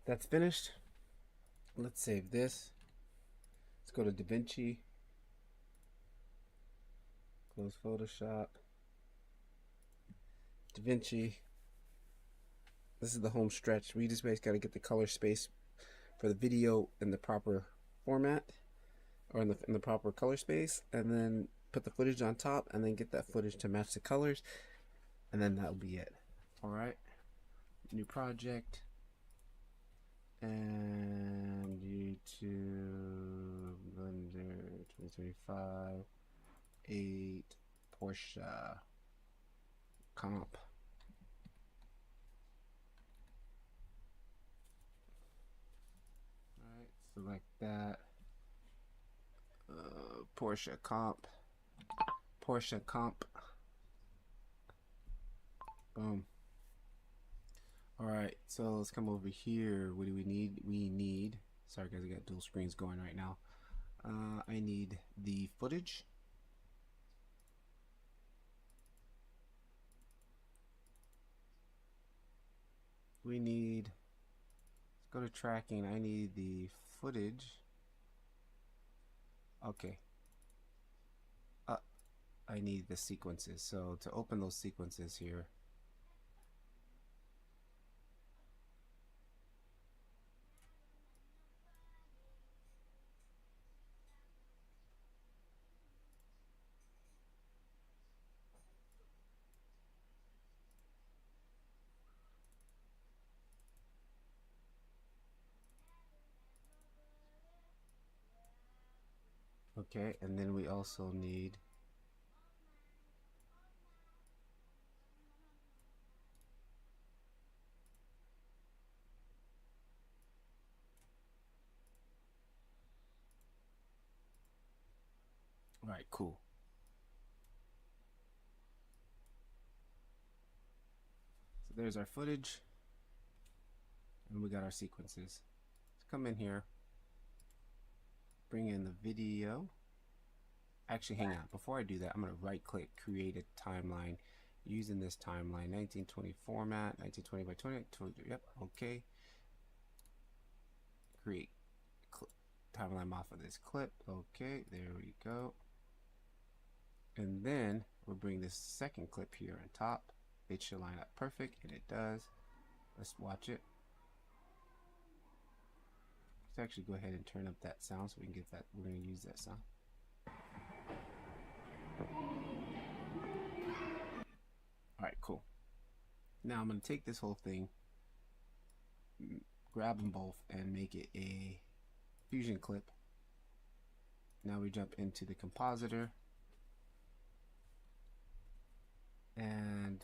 That's finished. Let's save this. Let's go to DaVinci. Close Photoshop. DaVinci. This is the home stretch. We just basically got to get the color space for the video in the proper format, or in the proper color space, and then put the footage on top, and then get that footage to match the colors, and then that'll be it. All right. New project. And YouTube Blender 2025 8 Porsche comp. Alright, select that. Porsche comp. Porsche comp. Boom. Alright, so let's come over here. What do we need? We need, sorry guys, I got dual screens going right now. I need the footage. We need, let's go to tracking. I need the footage. Okay. I need the sequences. So to open those sequences here, okay, and then we also need all right, cool. So there's our footage, and we got our sequences. Let's come in here, bring in the video. Actually, hang on. Before I do that, I'm going to right click, create a timeline using this timeline, 1920 format, 1920 by 20. Yep, okay. Create timeline off of this clip. Okay, there we go. And then we'll bring this second clip here on top. It should line up perfect, and it does. Let's watch it. Let's actually go ahead and turn up that sound so we can get that. We're going to use that sound. Alright, cool. Now I'm going to take this whole thing, grab them both, and make it a fusion clip. Now we jump into the compositor and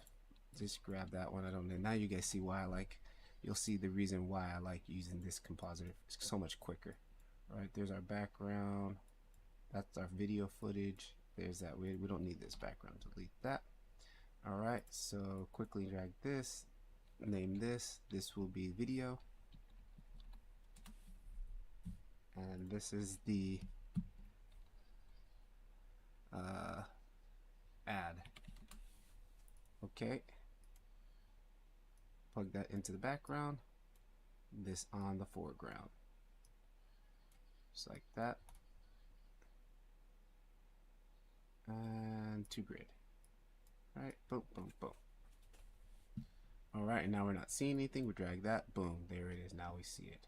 just grab that one. I don't know. Now you guys see why I like, you'll see the reason why I like using this compositor. It's so much quicker. All right, there's our background. That's our video footage. There's that. We don't need this background. Delete that. All right, so quickly drag this, name this. This will be video. And this is the ad. Okay. Plug that into the background. This on the foreground. Just like that. And to grid. All right, boom, boom, boom. All right, and now we're not seeing anything. We drag that, boom, there it is. Now we see it.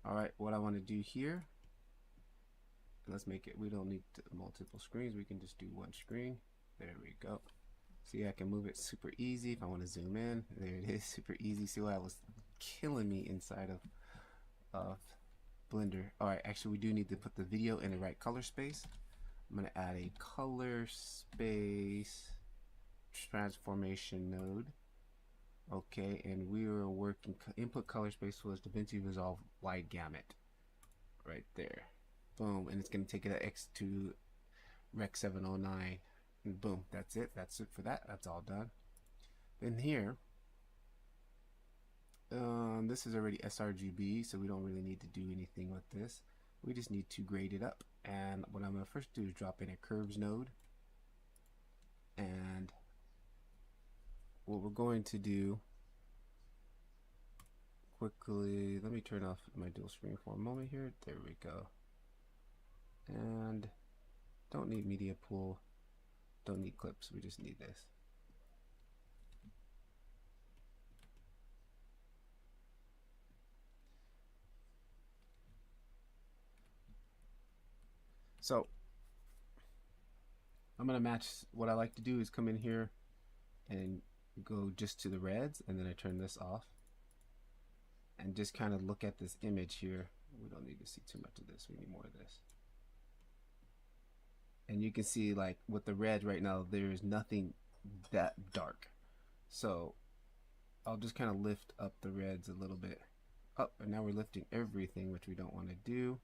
All right, what I want to do here, let's make it, we don't need multiple screens. We can just do one screen. There we go. See, I can move it super easy. If I want to zoom in, there it is, super easy. See why it was killing me inside of Blender. All right, actually we do need to put the video in the right color space. I'm going to add a color space transformation node. Okay, and we were working, input color space was DaVinci Resolve wide gamut. Right there. Boom, and it's going to take it at X to Rec 709. And boom, that's it. That's it for that. That's all done. Then here, this is already sRGB, so we don't really need to do anything with this. We just need to grade it up. And what I'm going to first do is drop in a curves node. And what we're going to do quickly, let me turn off my dual screen for a moment here. There we go. And don't need media pool, don't need clips, we just need this. So I'm gonna match. What I like to do is come in here and go just to the reds, and then I turn this off and just kind of look at this image here. We don't need to see too much of this, we need more of this. And you can see, like with the red right now, there's nothing that dark. So I'll just kind of lift up the reds a little bit up, and now we're lifting everything, which we don't want to do.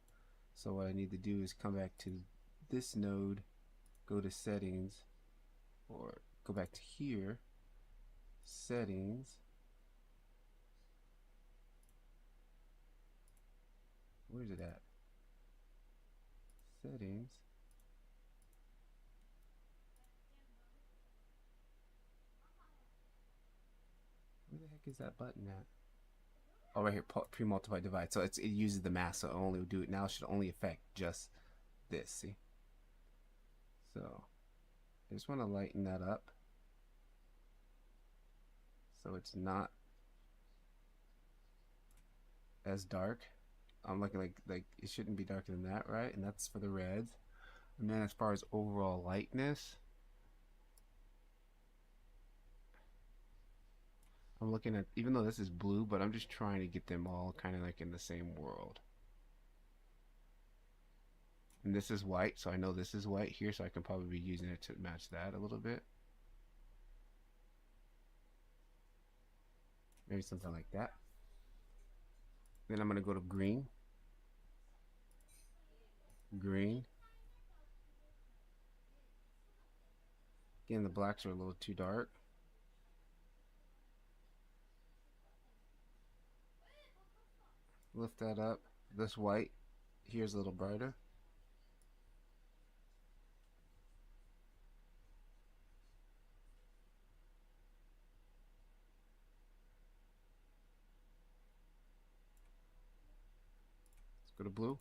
So what I need to do is come back to this node, go to settings, or go back to here, settings, where's it at? Settings, where the heck is that button at? Oh, right here, pre-multiply divide. So it uses the mask, so it only will do it now. It should only affect just this, see? So I just want to lighten that up so it's not as dark. I'm looking like it shouldn't be darker than that, right? And that's for the reds. And then as far as overall lightness, I'm looking at, even though this is blue, but I'm just trying to get them all kind of like in the same world. And this is white, so I know this is white here, so I can probably be using it to match that a little bit. Maybe something like that. Then I'm going to go to green. Green. Again, the blacks are a little too dark. Lift that up. This white here's a little brighter. Let's go to blue.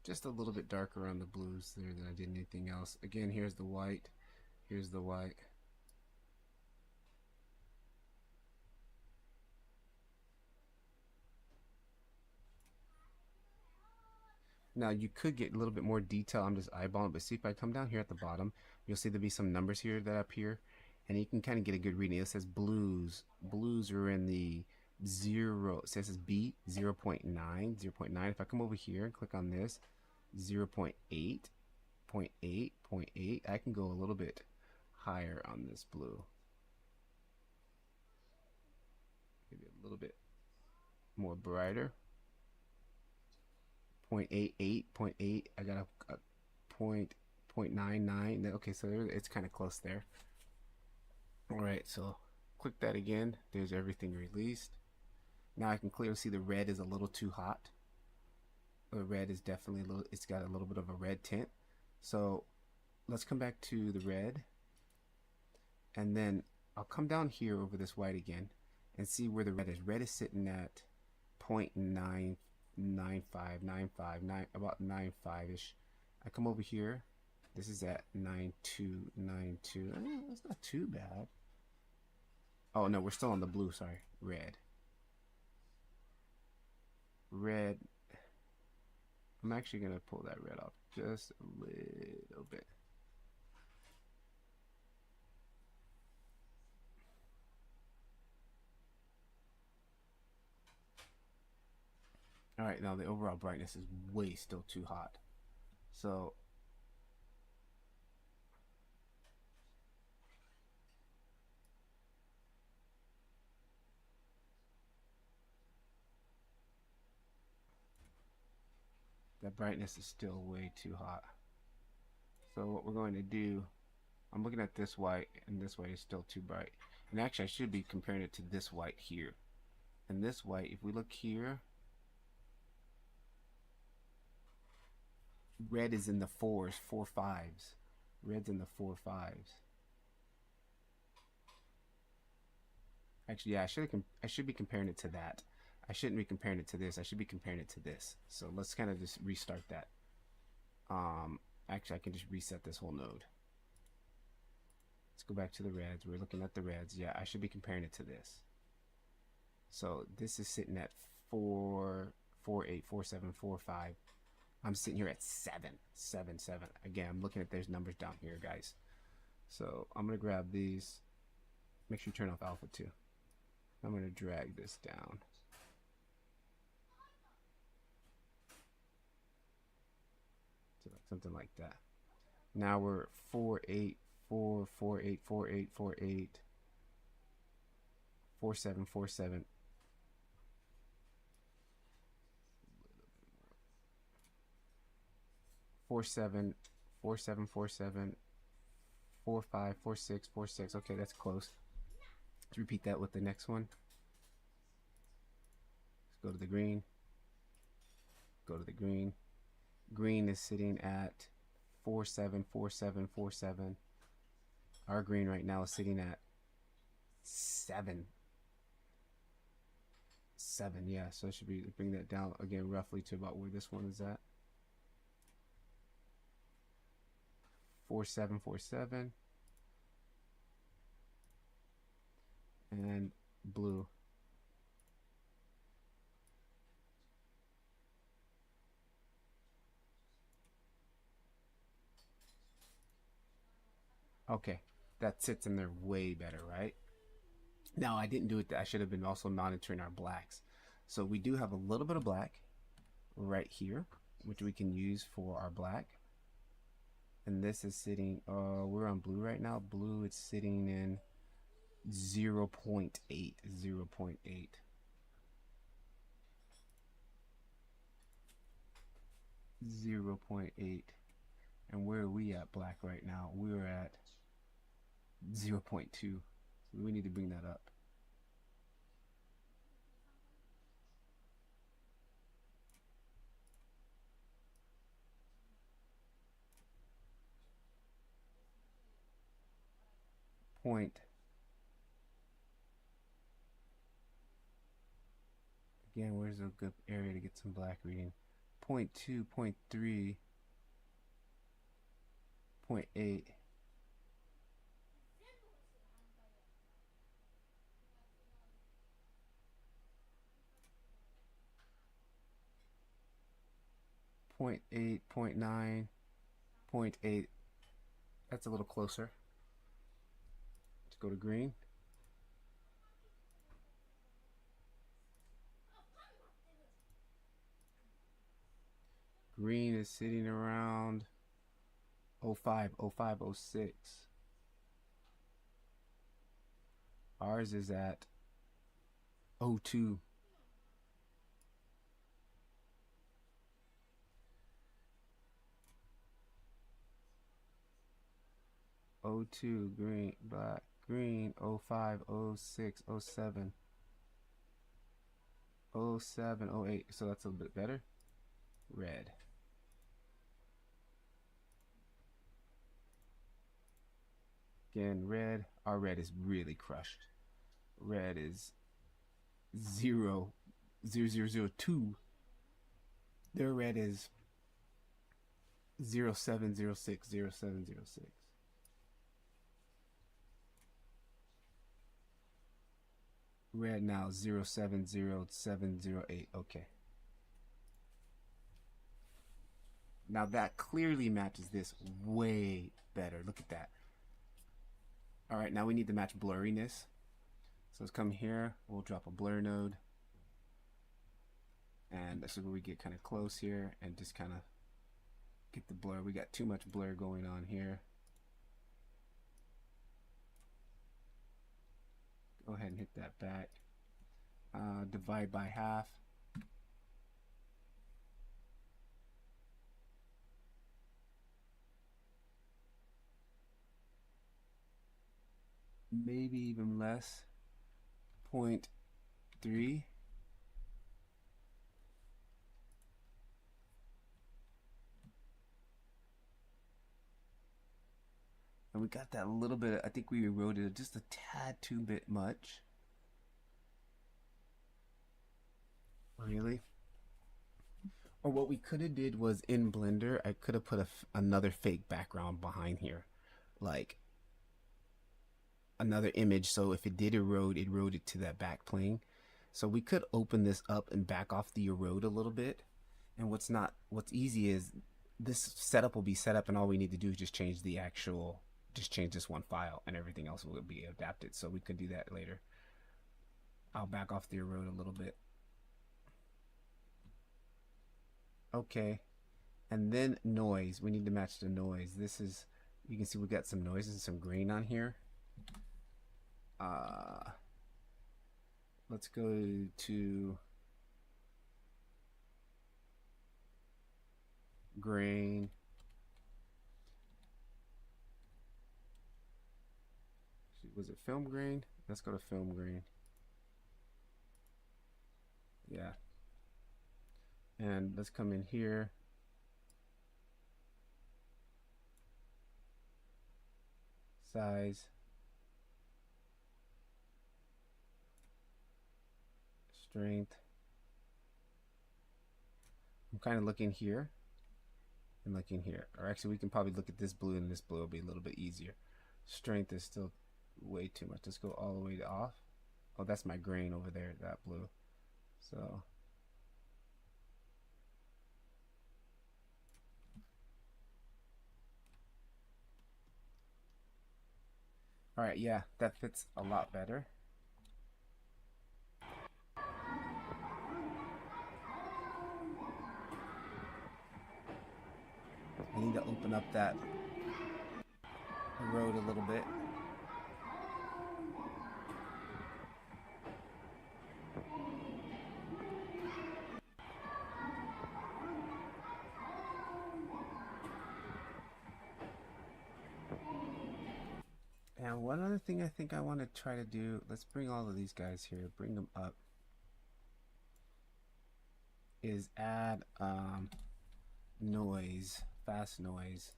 Just a little bit darker on the blues there than I did anything else. Again, here's the white. Here's the white. Now you could get a little bit more detail. I'm just eyeballing, but see if I come down here at the bottom, you'll see there'll be some numbers here that appear, and you can kind of get a good reading. It says blues. Blues are in the 0. It says it's B 0.9, 0.9. If I come over here and click on this, 0.8, 0.8, 0.8, I can go a little bit higher on this blue. Maybe a little bit more brighter. 0.88, 0.8. I got a 0.99. Okay, so it's kind of close there. All right, so click that again. There's everything released. Now I can clearly see the red is a little too hot. The red is definitely a little, it's got a little bit of a red tint. So let's come back to the red, and then I'll come down here over this white again and see where the red is. Red is sitting at 0.995, about 95-ish. I come over here. This is at 9292. That's not too bad. Oh no, we're still on the blue. Sorry, red. I'm actually gonna pull that red off just a little bit. All right, now the overall brightness is way still too hot. So that brightness is still way too hot. So what we're going to do, I'm looking at this white, and this white is still too bright. And actually I should be comparing it to this white here. And this white, if we look here, Red is in the fours, 4-5s. Red's in the 4-5s. Actually, yeah, I should be comparing it to that. I shouldn't be comparing it to this. I should be comparing it to this. So let's kind of just restart that. Actually, I can just reset this whole node. Let's go back to the reds. We're looking at the reds. Yeah, I should be comparing it to this. So this is sitting at 4, 4, 8, 4, 7, 4, 5. I'm sitting here at 7, 7, 7. Again, I'm looking at those numbers down here, guys. So I'm going to grab these. Make sure you turn off alpha too. I'm going to drag this down. So something like that. Now we're 4, 8, 4, 4, 8, 4, 8, 4, 8, 4, 7, 4, 7. 4, 7, 4, 7, 4, 7, 4, 5, 4, 6, 4, 6. Okay, that's close. Let's repeat that with the next one. Let's go to the green. Go to the green. Green is sitting at 4, 7, 4, 7, 4, 7. Our green right now is sitting at 7. 7, yeah. So I should be bring that down again roughly to about where this one is at. 4, 7, 4, 7. And blue. Okay, that sits in there way better, right? Now I didn't do it. I should have been also monitoring our blacks. So we do have a little bit of black right here, which we can use for our black. And this is sitting, we're on blue right now. Blue, it's sitting in 0.8, 0.8. And where are we at black right now? We're at 0.2. So we need to bring that up. Again, where's a good area to get some black reading? 0.2, 0.3, 0.8. 0.8, 0.9, 0.8. That's a little closer. Let's go to green. Green is sitting around 05, 05, 06. Ours is at 02. 02, green, black, green, 05, 06, 07, 07, 08. So that's a little bit better. Red. Again, red. Our red is really crushed. Red is 0, 0, 0, 0, 2. Their red is 0, 7, 0, 6, 0, 7, 0, 6. Red now 0, 7, 0, 7, 0, 8. Okay. Now that clearly matches this way better. Look at that. All right, now we need to match blurriness. So let's come here. We'll drop a blur node. And this is where we get kind of close here and just kind of get the blur. We got too much blur going on here. Go ahead and hit that back. Divide by half. Maybe even less. 0.3. And we got that a little bit, I think we eroded it just a tad too bit much. Really? Or what we could have did was in Blender, I could have put another fake background behind here. Like another image, so if it did erode, it eroded to that back plane. So we could open this up and back off the erode a little bit. And what's easy is this setup will be set up, and all we need to do is just change this one file, and everything else will be adapted. So we could do that later. I'll back off the erode a little bit. Okay, and then noise. We need to match the noise. This is, you can see we got some noises and some grain on here. Let's go to grain. Was it film grain? Let's go to film grain. Yeah. And let's come in here. Size. Strength. I'm kind of looking here and looking here. Or actually, we can probably look at this blue, and this blue will be a little bit easier. Strength is still way too much. Let's go all the way to off. Oh, that's my grain over there, that blue. So all right, yeah, that fits a lot better. I need to open up that road a little bit. And one other thing I think I want to try to do, let's bring all of these guys here, bring them up, is add noise, fast noise.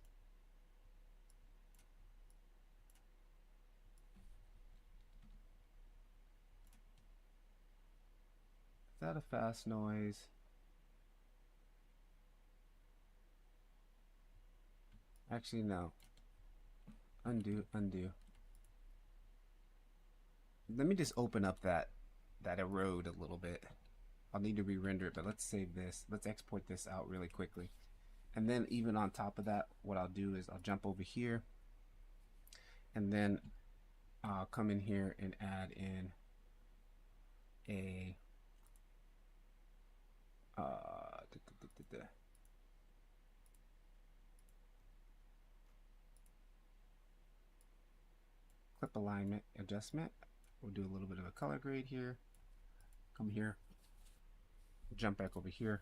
Is that a fast noise? Actually, no. Undo, undo. Let me just open up that erode a little bit. I'll need to re-render it, but let's save this. Let's export this out really quickly. And then even on top of that, what I'll do is I'll jump over here, and then I'll come in here and add in a clip alignment adjustment. We'll do a little bit of a color grade here. Come here, jump back over here,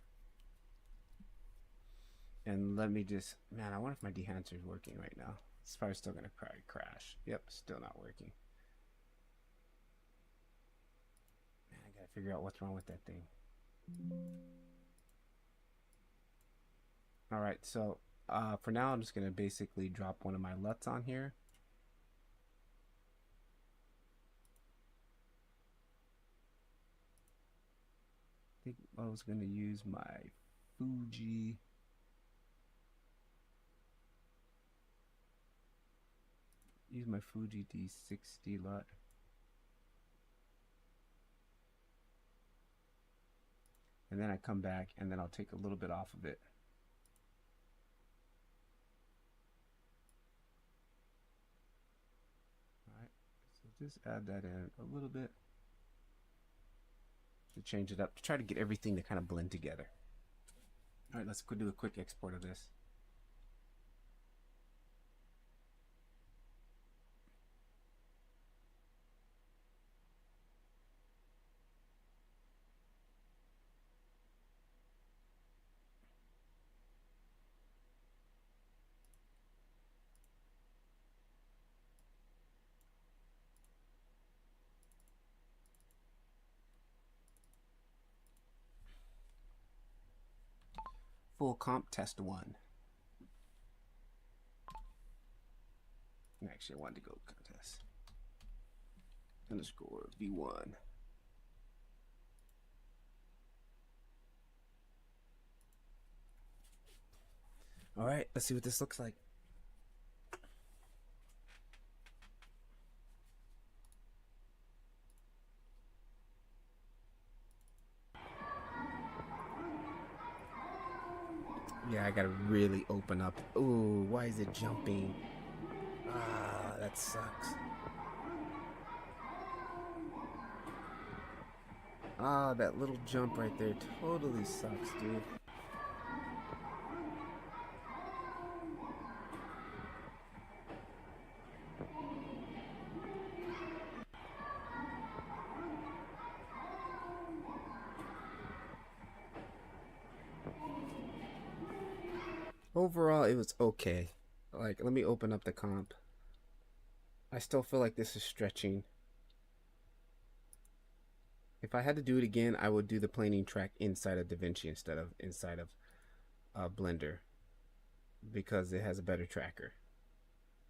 and let me just, man, I wonder if my dehancer is working right now. It's probably still gonna crash. Yep, still not working. Man, I gotta figure out what's wrong with that thing. All right, so for now, I'm just gonna basically drop one of my LUTs on here. I think I was gonna use my Fuji. Use my Fuji D60 LUT. And then I come back, and then I'll take a little bit off of it. Alright, so just add that in a little bit to change it up, to try to get everything to kind of blend together. Alright, let's go do a quick export of this. Full comp test 1. Actually, I wanted to go contest. Underscore V1. All right, let's see what this looks like. Yeah, I gotta really open up. Ooh, why is it jumping? Ah, that sucks. Ah, that little jump right there totally sucks, dude. Overall, it was okay. Like, let me open up the comp. I still feel like this is stretching. If I had to do it again, I would do the planing track inside of DaVinci instead of inside of Blender because it has a better tracker.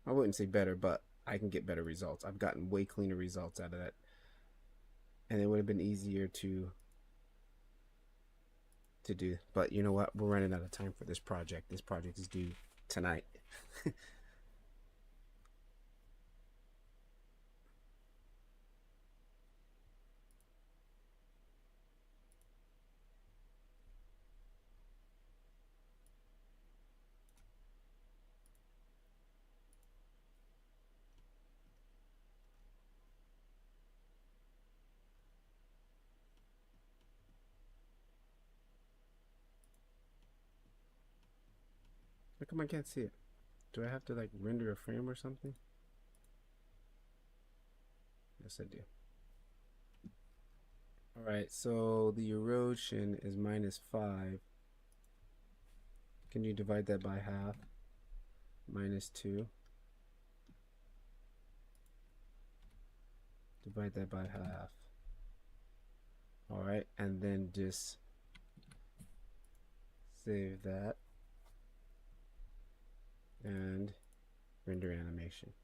I wouldn't say better, but I can get better results. I've gotten way cleaner results out of that, and it would have been easier to do. But you know what? We're running out of time for this project. This project is due tonight. How come I can't see it? Do I have to like render a frame or something? Yes, I do. All right, so the erosion is -5. Can you divide that by half? -2. Divide that by half. All right, and then just save that and render animation.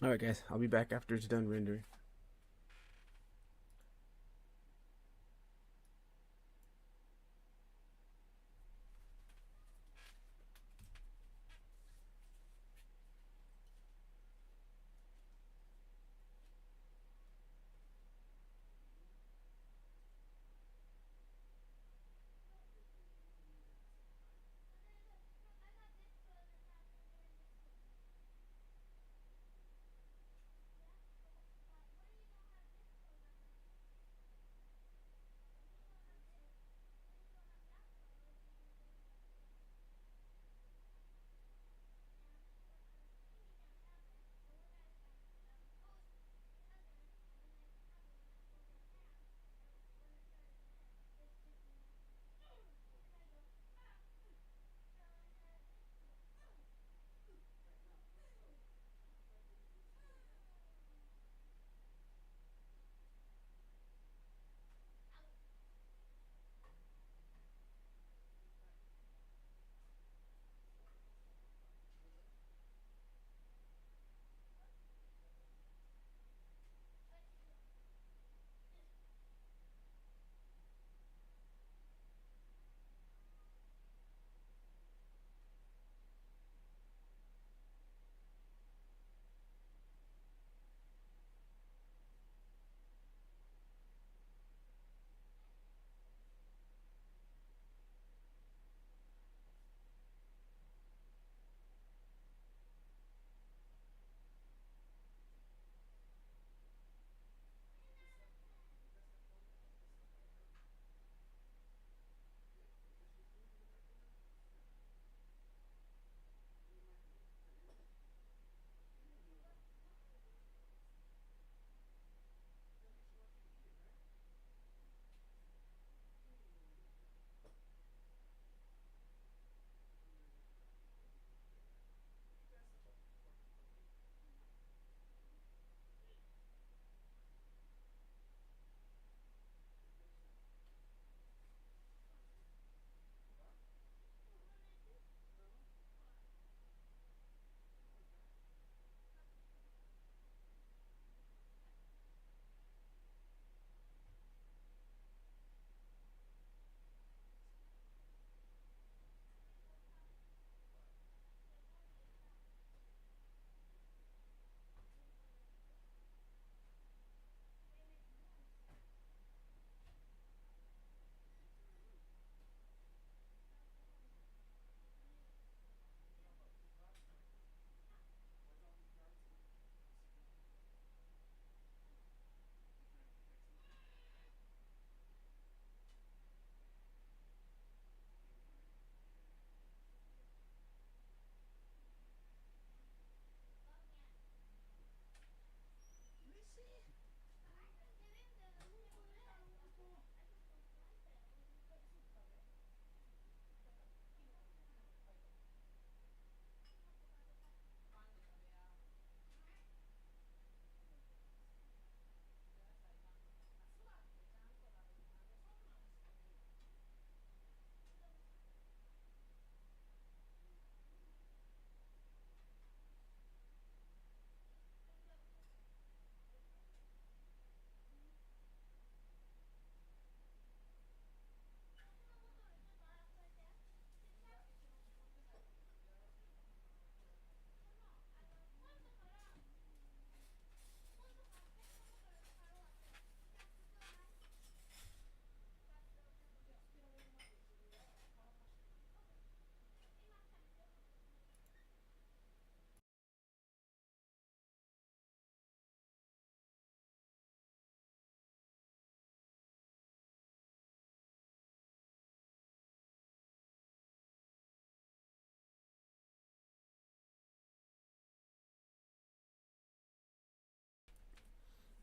All right, guys, I'll be back after it's done rendering.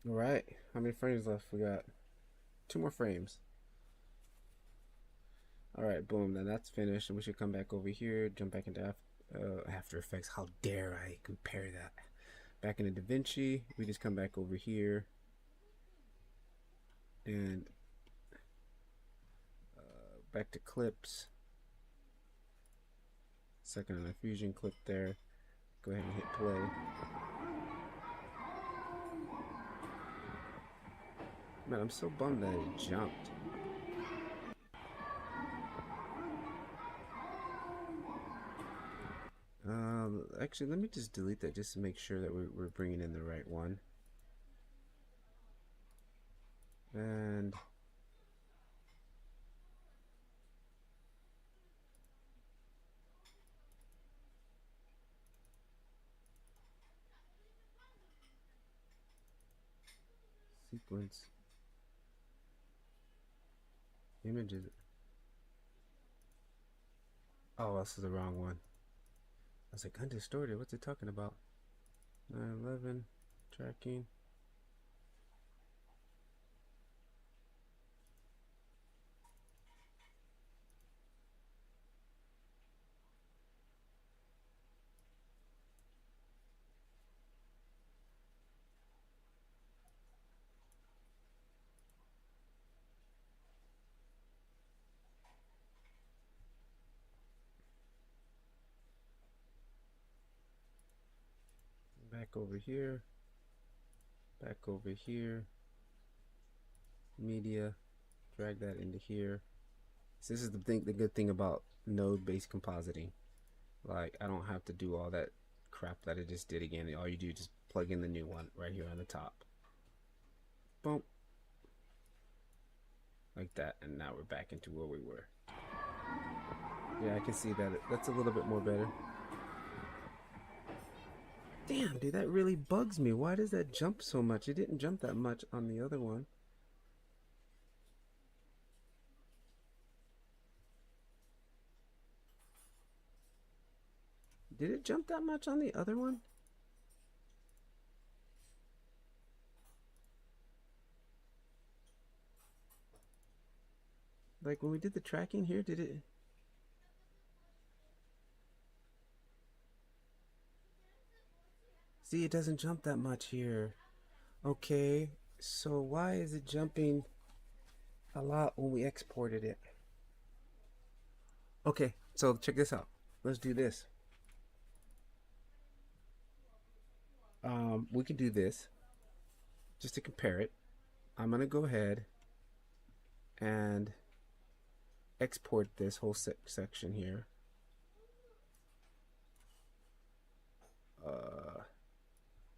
All right, how many frames left? We got 2 more frames. All right, boom. Then that's finished, and we should come back over here, jump back into After Effects. How dare I compare that? Back into DaVinci, we just come back over here, and back to clips. Second on the fusion clip there. Go ahead and hit play. Man, I'm so bummed that it jumped. Actually, let me just delete that just to make sure that we're bringing in the right one. And sequence images. Oh, this is the wrong one. I was like, undistorted. What's it talking about? 911 tracking. Back over here. Back over here. Media. Drag that into here. So this is the good thing about node-based compositing. Like, I don't have to do all that crap that I just did again. All you do is just plug in the new one right here on the top. Boom. Like that, and now we're back into where we were. Yeah, I can see that. That's a little bit more better. Damn, dude, that really bugs me. Why does that jump so much? It didn't jump that much on the other one. Did it jump that much on the other one? Like when we did the tracking here, did it? See, it doesn't jump that much here. Okay, so why is it jumping a lot when we exported it? Okay, so check this out. Let's do this. We can do this just to compare it. I'm gonna go ahead and export this whole section here.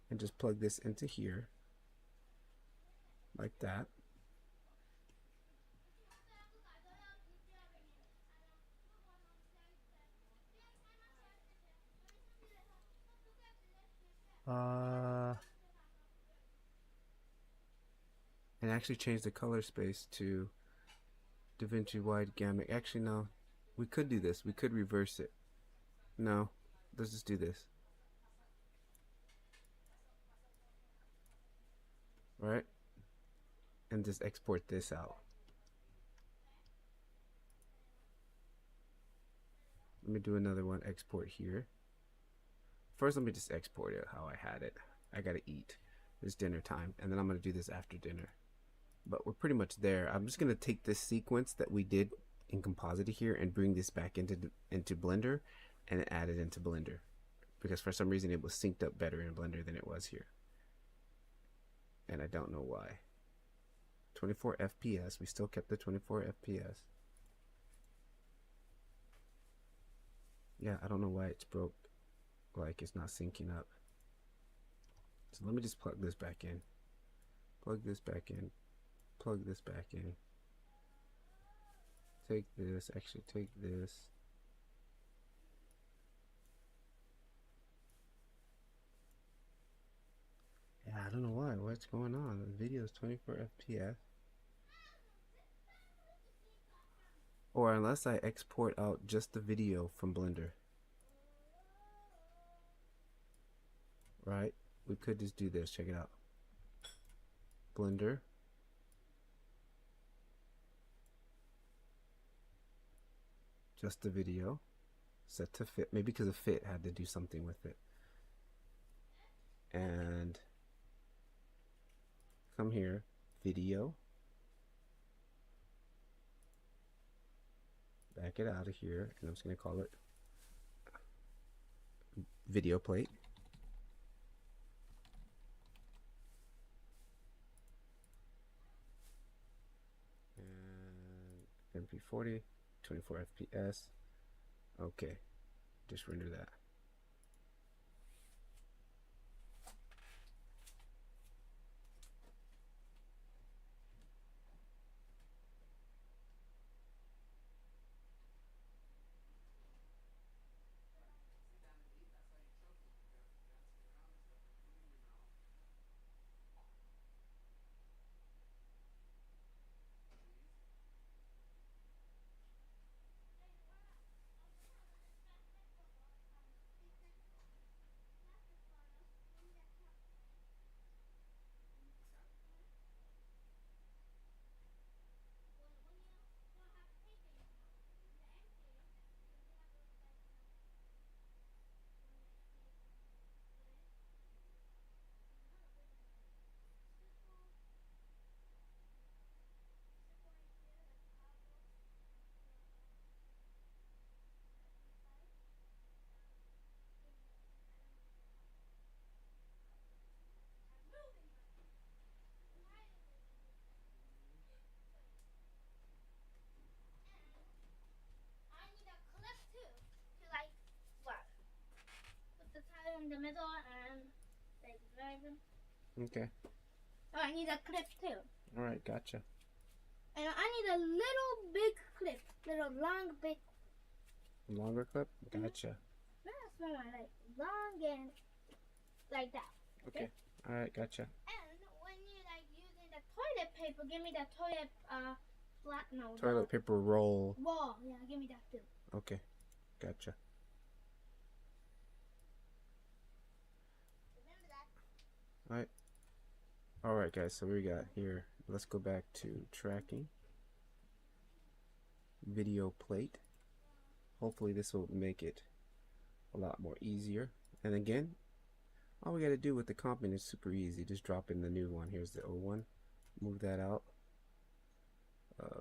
And just plug this into here like that. And actually change the color space to DaVinci wide gamut. Actually, no, we could do this. We could reverse it. No, let's just do this. Right? And just export this out. Let me do another one, export here. First, let me just export it how I had it. I gotta eat. It's dinner time, and then I'm gonna do this after dinner. But we're pretty much there. I'm just gonna take this sequence that we did in Composite here and bring this back into Blender and add it into Blender. Because for some reason it was synced up better in Blender than it was here. And I don't know why. 24 FPS, we still kept the 24 FPS. Yeah, I don't know why it's broke. Like it's not syncing up. So let me just plug this back in. Plug this back in. Plug this back in. Take this, actually take this. Yeah, I don't know why. What's going on? The video is 24 FPS. Or unless I export out just the video from Blender. Right? We could just do this. Check it out. Blender. Just the video. Set to fit. Maybe because of fit had to do something with it. And come here, video. Back it out of here, and I'm just going to call it video plate. And MP40, 24 FPS. Okay, just render that. In the middle and like driving. Okay. Oh, I need a clip too. All right, gotcha. And I need a little big clip, little long big. Longer clip? Gotcha. That's what I like, long and like that. Okay. All right, gotcha. And when you like using the toilet paper, give me the toilet flat no. Toilet paper roll. Roll, yeah, give me that too. Okay, gotcha. Remember that? All right, guys. So we got here. Let's go back to tracking. Video plate. Hopefully this will make it a lot more easier. And again, all we got to do with the comping is super easy. Just drop in the new one. Here's the old one. Move that out.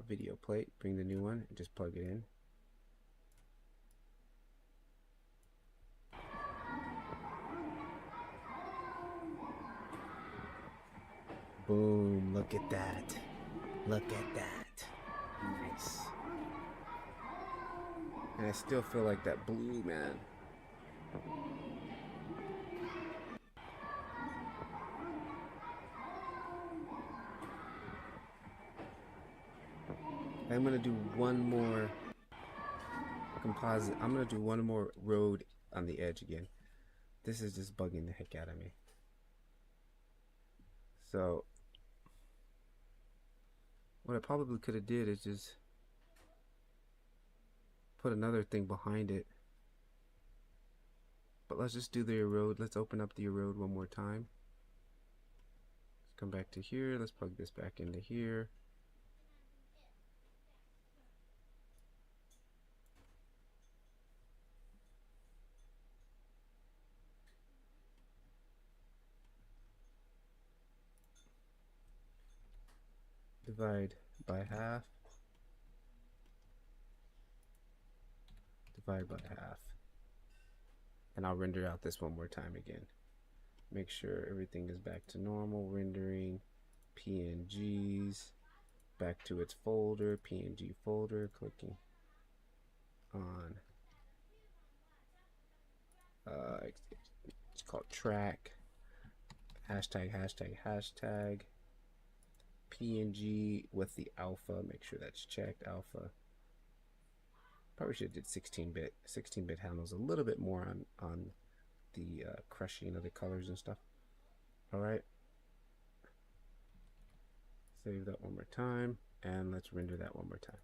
Video plate. Bring the new one and just plug it in. Boom, look at that. Look at that. Nice. And I still feel like that blue, man. I'm gonna do one more composite. I'm gonna do one more road on the edge again. This is just bugging the heck out of me. So what I probably could have did is just put another thing behind it. But let's just do the erode. Let's open up the erode one more time. Let's come back to here. Let's plug this back into here. Divide by half. Divide by half. And I'll render out this one more time again. Make sure everything is back to normal. Rendering PNGs. Back to its folder. PNG folder. Clicking on it's called track. Hashtag, hashtag, hashtag. PNG with the alpha. Make sure that's checked. Alpha. Probably should have did 16-bit. 16-bit handles a little bit more on the crushing of the colors and stuff. All right. Save that one more time, and let's render that one more time.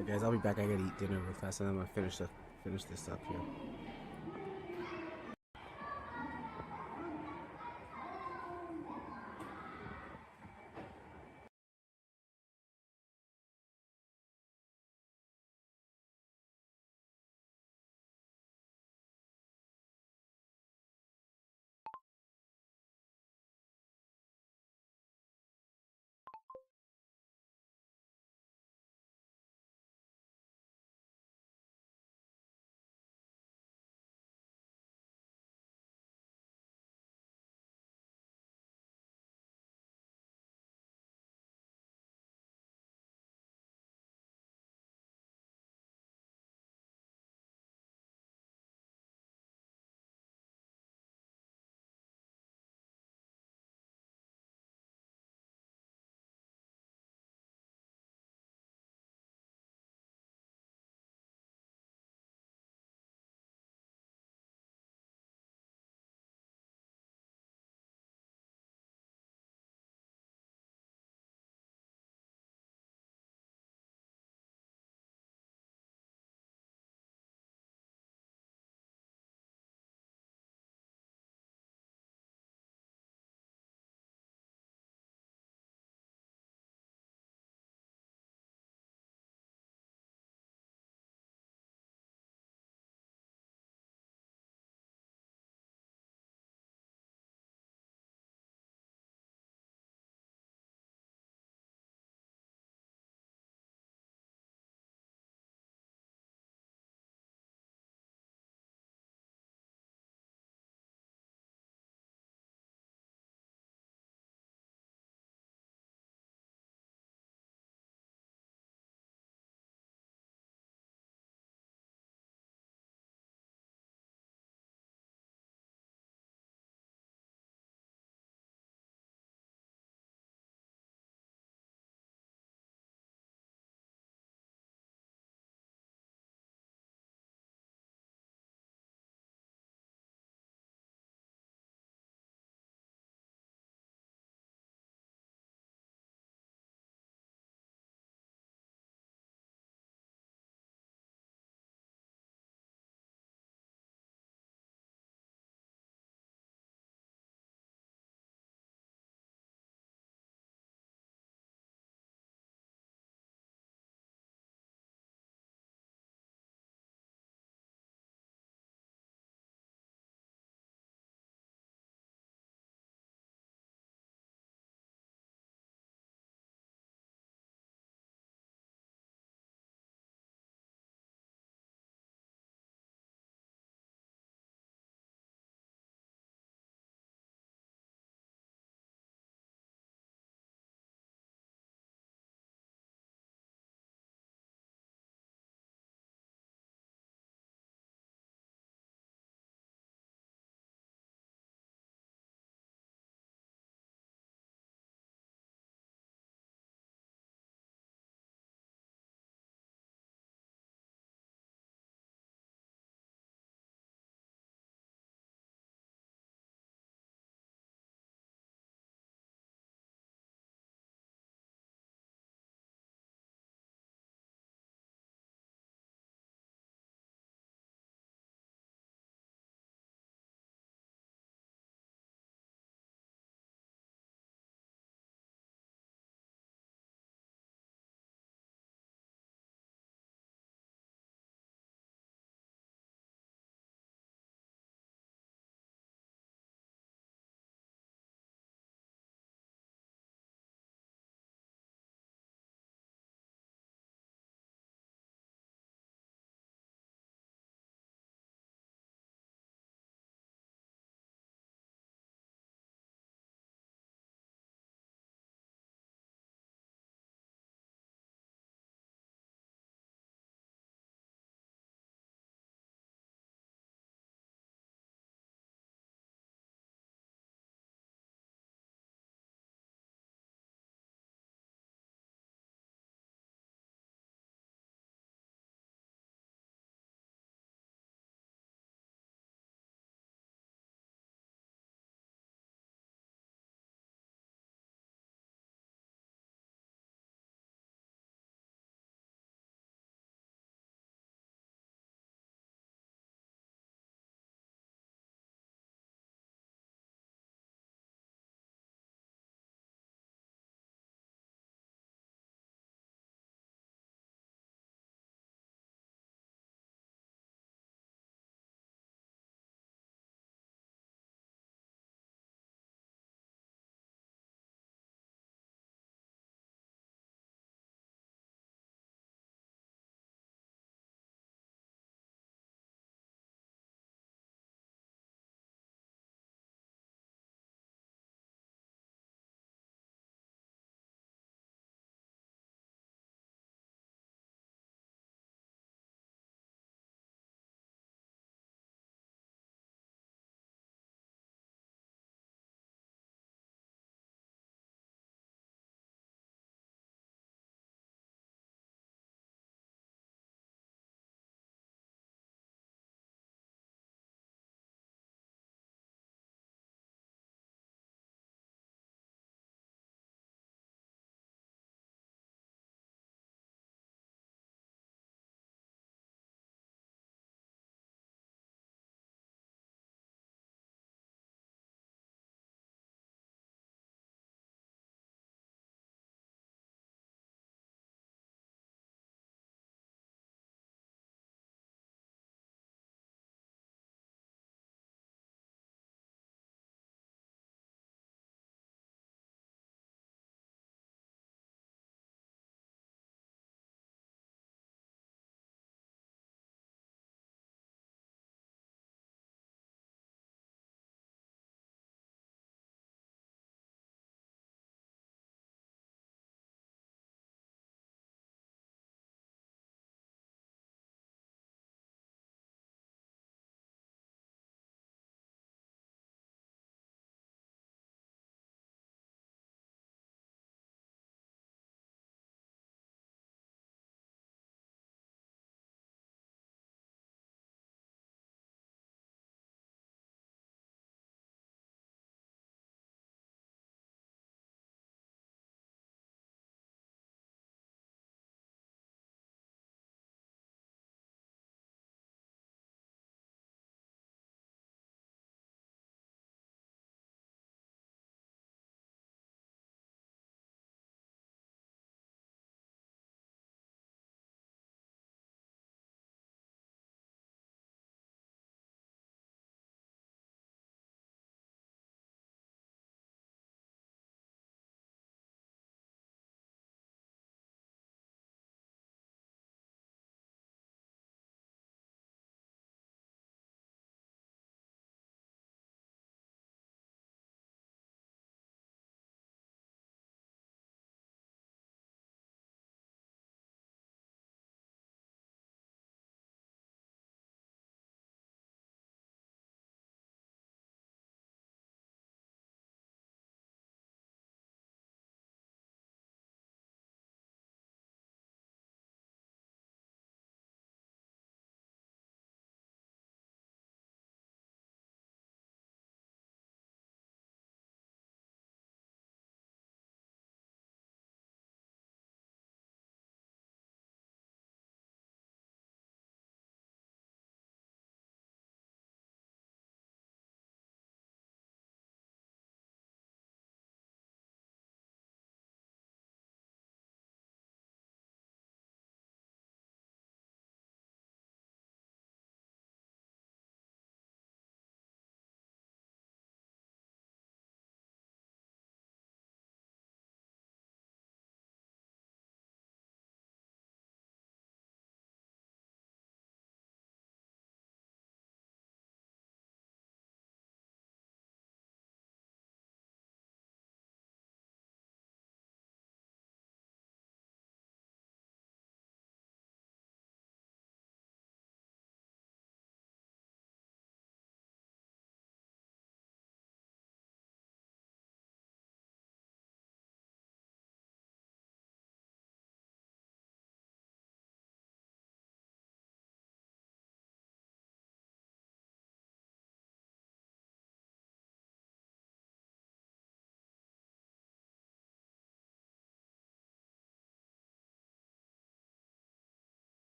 right, guys, I'll be back. I gotta eat dinner real fast, and I'm gonna finish this up here.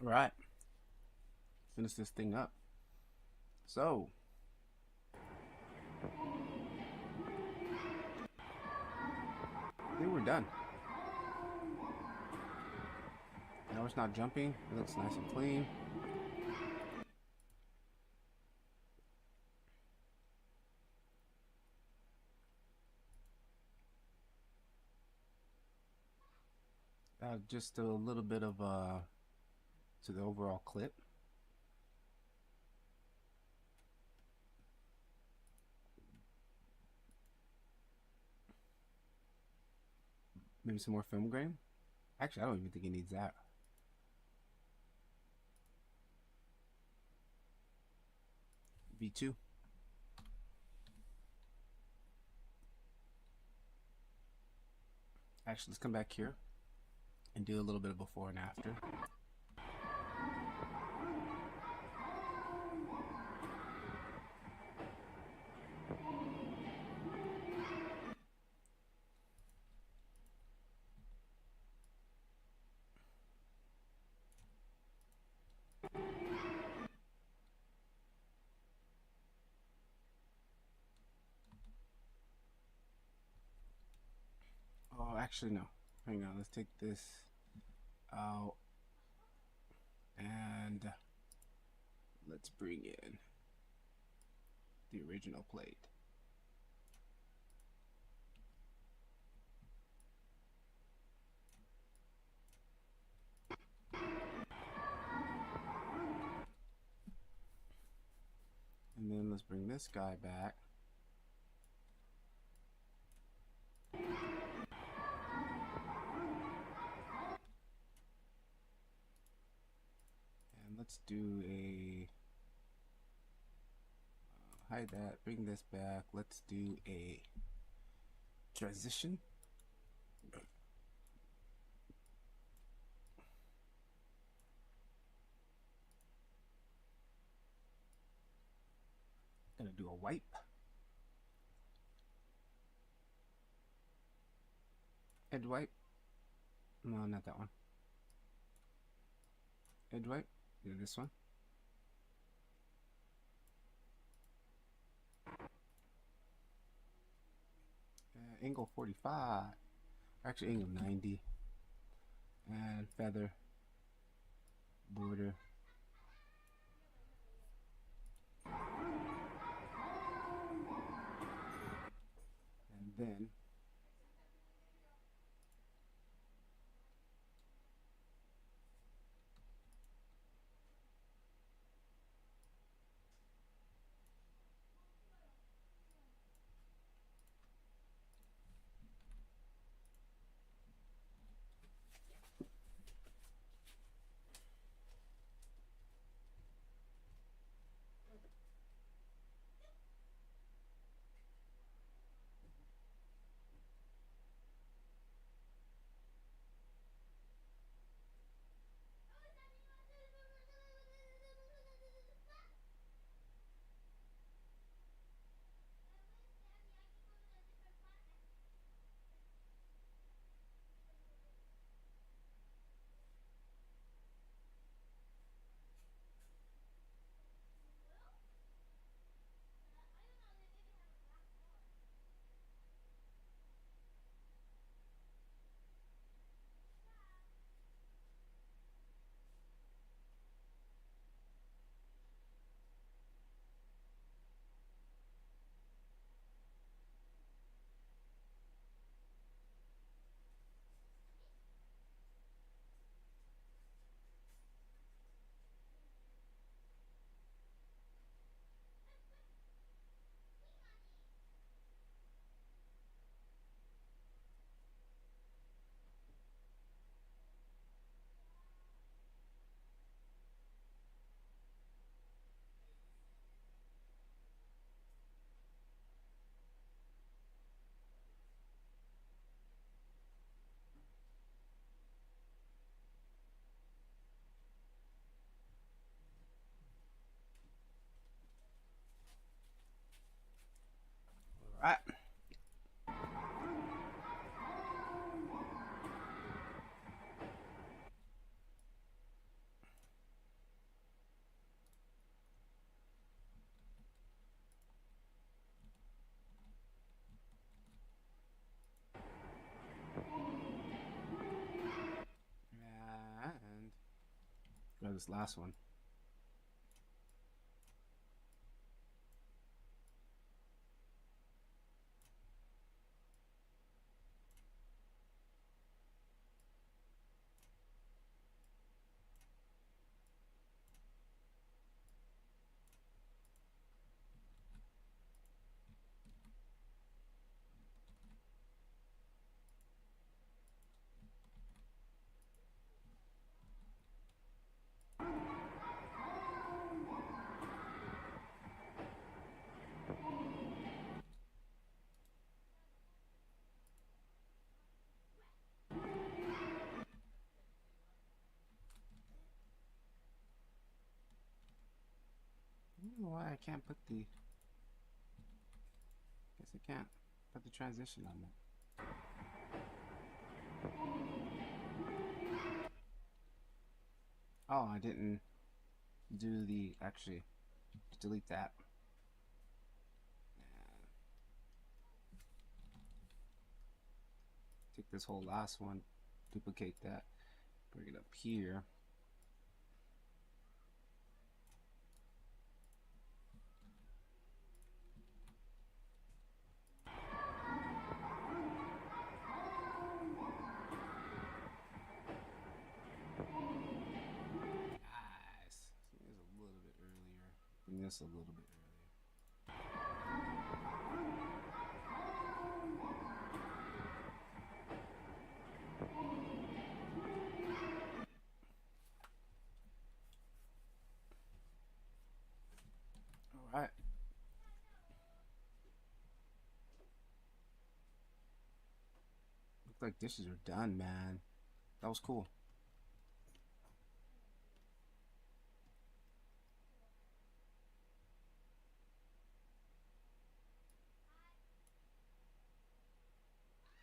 All right, finish this thing up. So, I think we're done. Now it's not jumping. It looks nice and clean. Just a little bit of to the overall clip. Maybe some more film grain. Actually, I don't even think it needs that. V2. Actually, let's come back here and do a little bit of before and after. Oh, actually, no. Hang on, let's take this out and let's bring in the original plate. And then let's bring this guy back. And let's do a hide that, bring this back. Let's do a transition. Gonna do a wipe. Edge wipe. No, not that one. Edge wipe. Do this one. Angle 45. Actually, angle 90. And feather. Border. And then this last one. I don't know why I can't put the... Guess I can't put the transition on that. Oh, I didn't do the... Actually, delete that. Take this whole last one, duplicate that, bring it up here. Bring this a little bit earlier. All right. Looks like dishes are done, man. That was cool.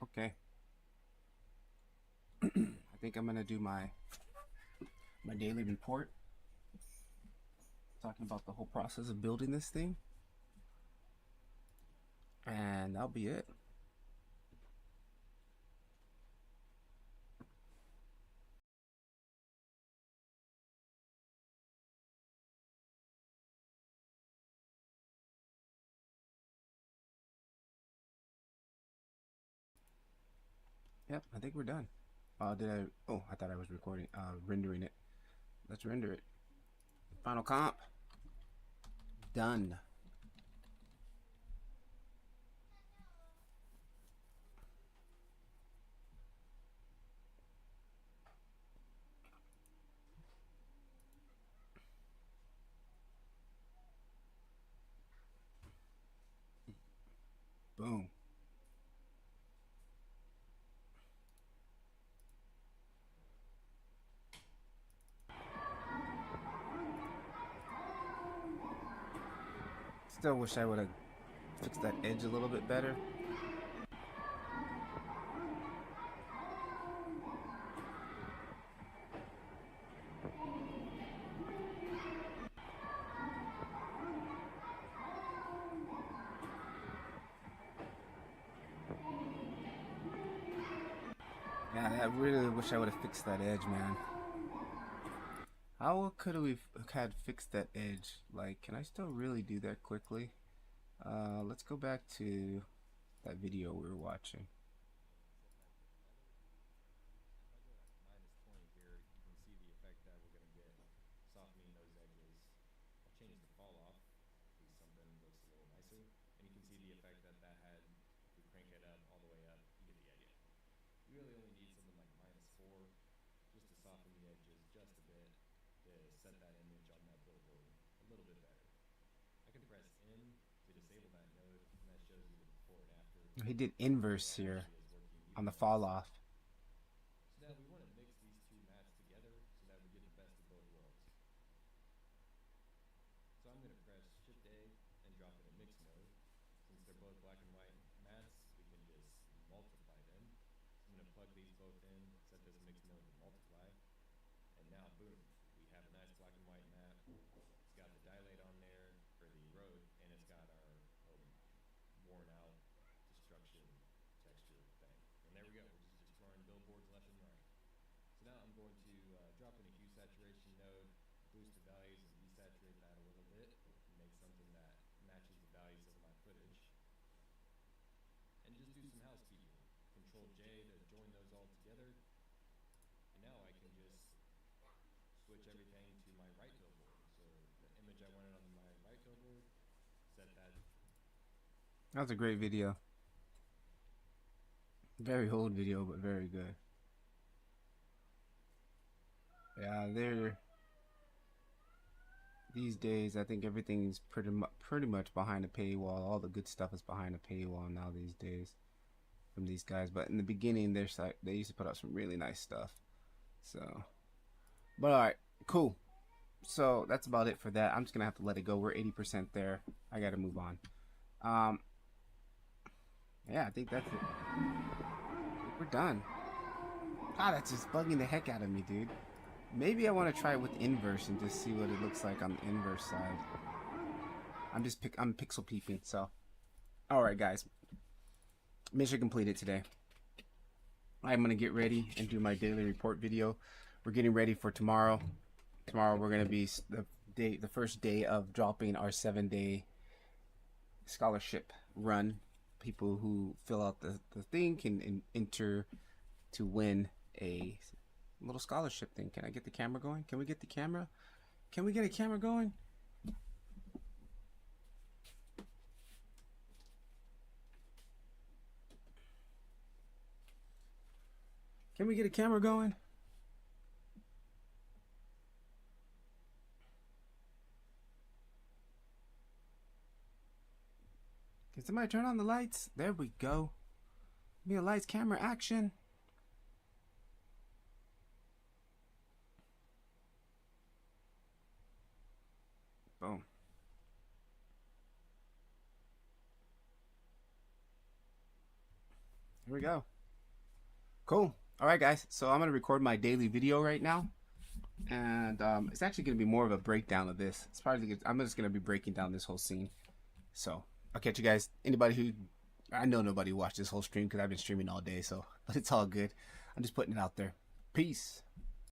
Okay. I think I'm gonna do my daily report, talking about the whole process of building this thing, and that'll be it. Yep, I think we're done. Did I? Oh, I thought I was recording, rendering it. Let's render it. Final comp. Done. Boom. Still wish I would have fixed that edge a little bit better. Yeah, I really wish I would have fixed that edge, man. How could we had fixed that edge? Like, can I still really do that quickly? Let's go back to that video we were watching. He did inverse here on the fall off. boost the values and desaturate that a little bit, make something that matches the values of my footage, and just do some housekeeping. Control J to join those all together, and now I can just switch everything to my right billboard. So the image I wanted on my right billboard, set that. That was a great video. Very old video, but very good. Yeah, these days I think everything's pretty much behind a paywall. All the good stuff is behind a paywall now these days from these guys. But in the beginning, they used to put out some really nice stuff. So, but all right, cool. So that's about it for that. I'm just gonna have to let it go. We're 80% there. I gotta move on. Yeah, I think that's it. We're done. Ah, that's just bugging the heck out of me, dude. Maybe I want to try it with inverse and just see what it looks like on the inverse side. I'm pixel peeping, so. Alright, guys. Mission completed today. I'm going to get ready and do my daily report video. We're getting ready for tomorrow. Tomorrow we're going to be the first day of dropping our 7-day scholarship run. People who fill out the thing can enter to win a little scholarship thing. Can I get the camera going? Can we get the camera? Can we get a camera going? Can we get a camera going? Can somebody turn on the lights? There we go. Give me a lights, camera, action. Boom. Here we go. Cool. All right, guys. So I'm going to record my daily video right now. And it's actually going to be more of a breakdown of this. It's probably I'm just going to be breaking down this whole scene. So I'll catch you guys. I know nobody watched this whole stream because I've been streaming all day. So, but it's all good. I'm just putting it out there. Peace.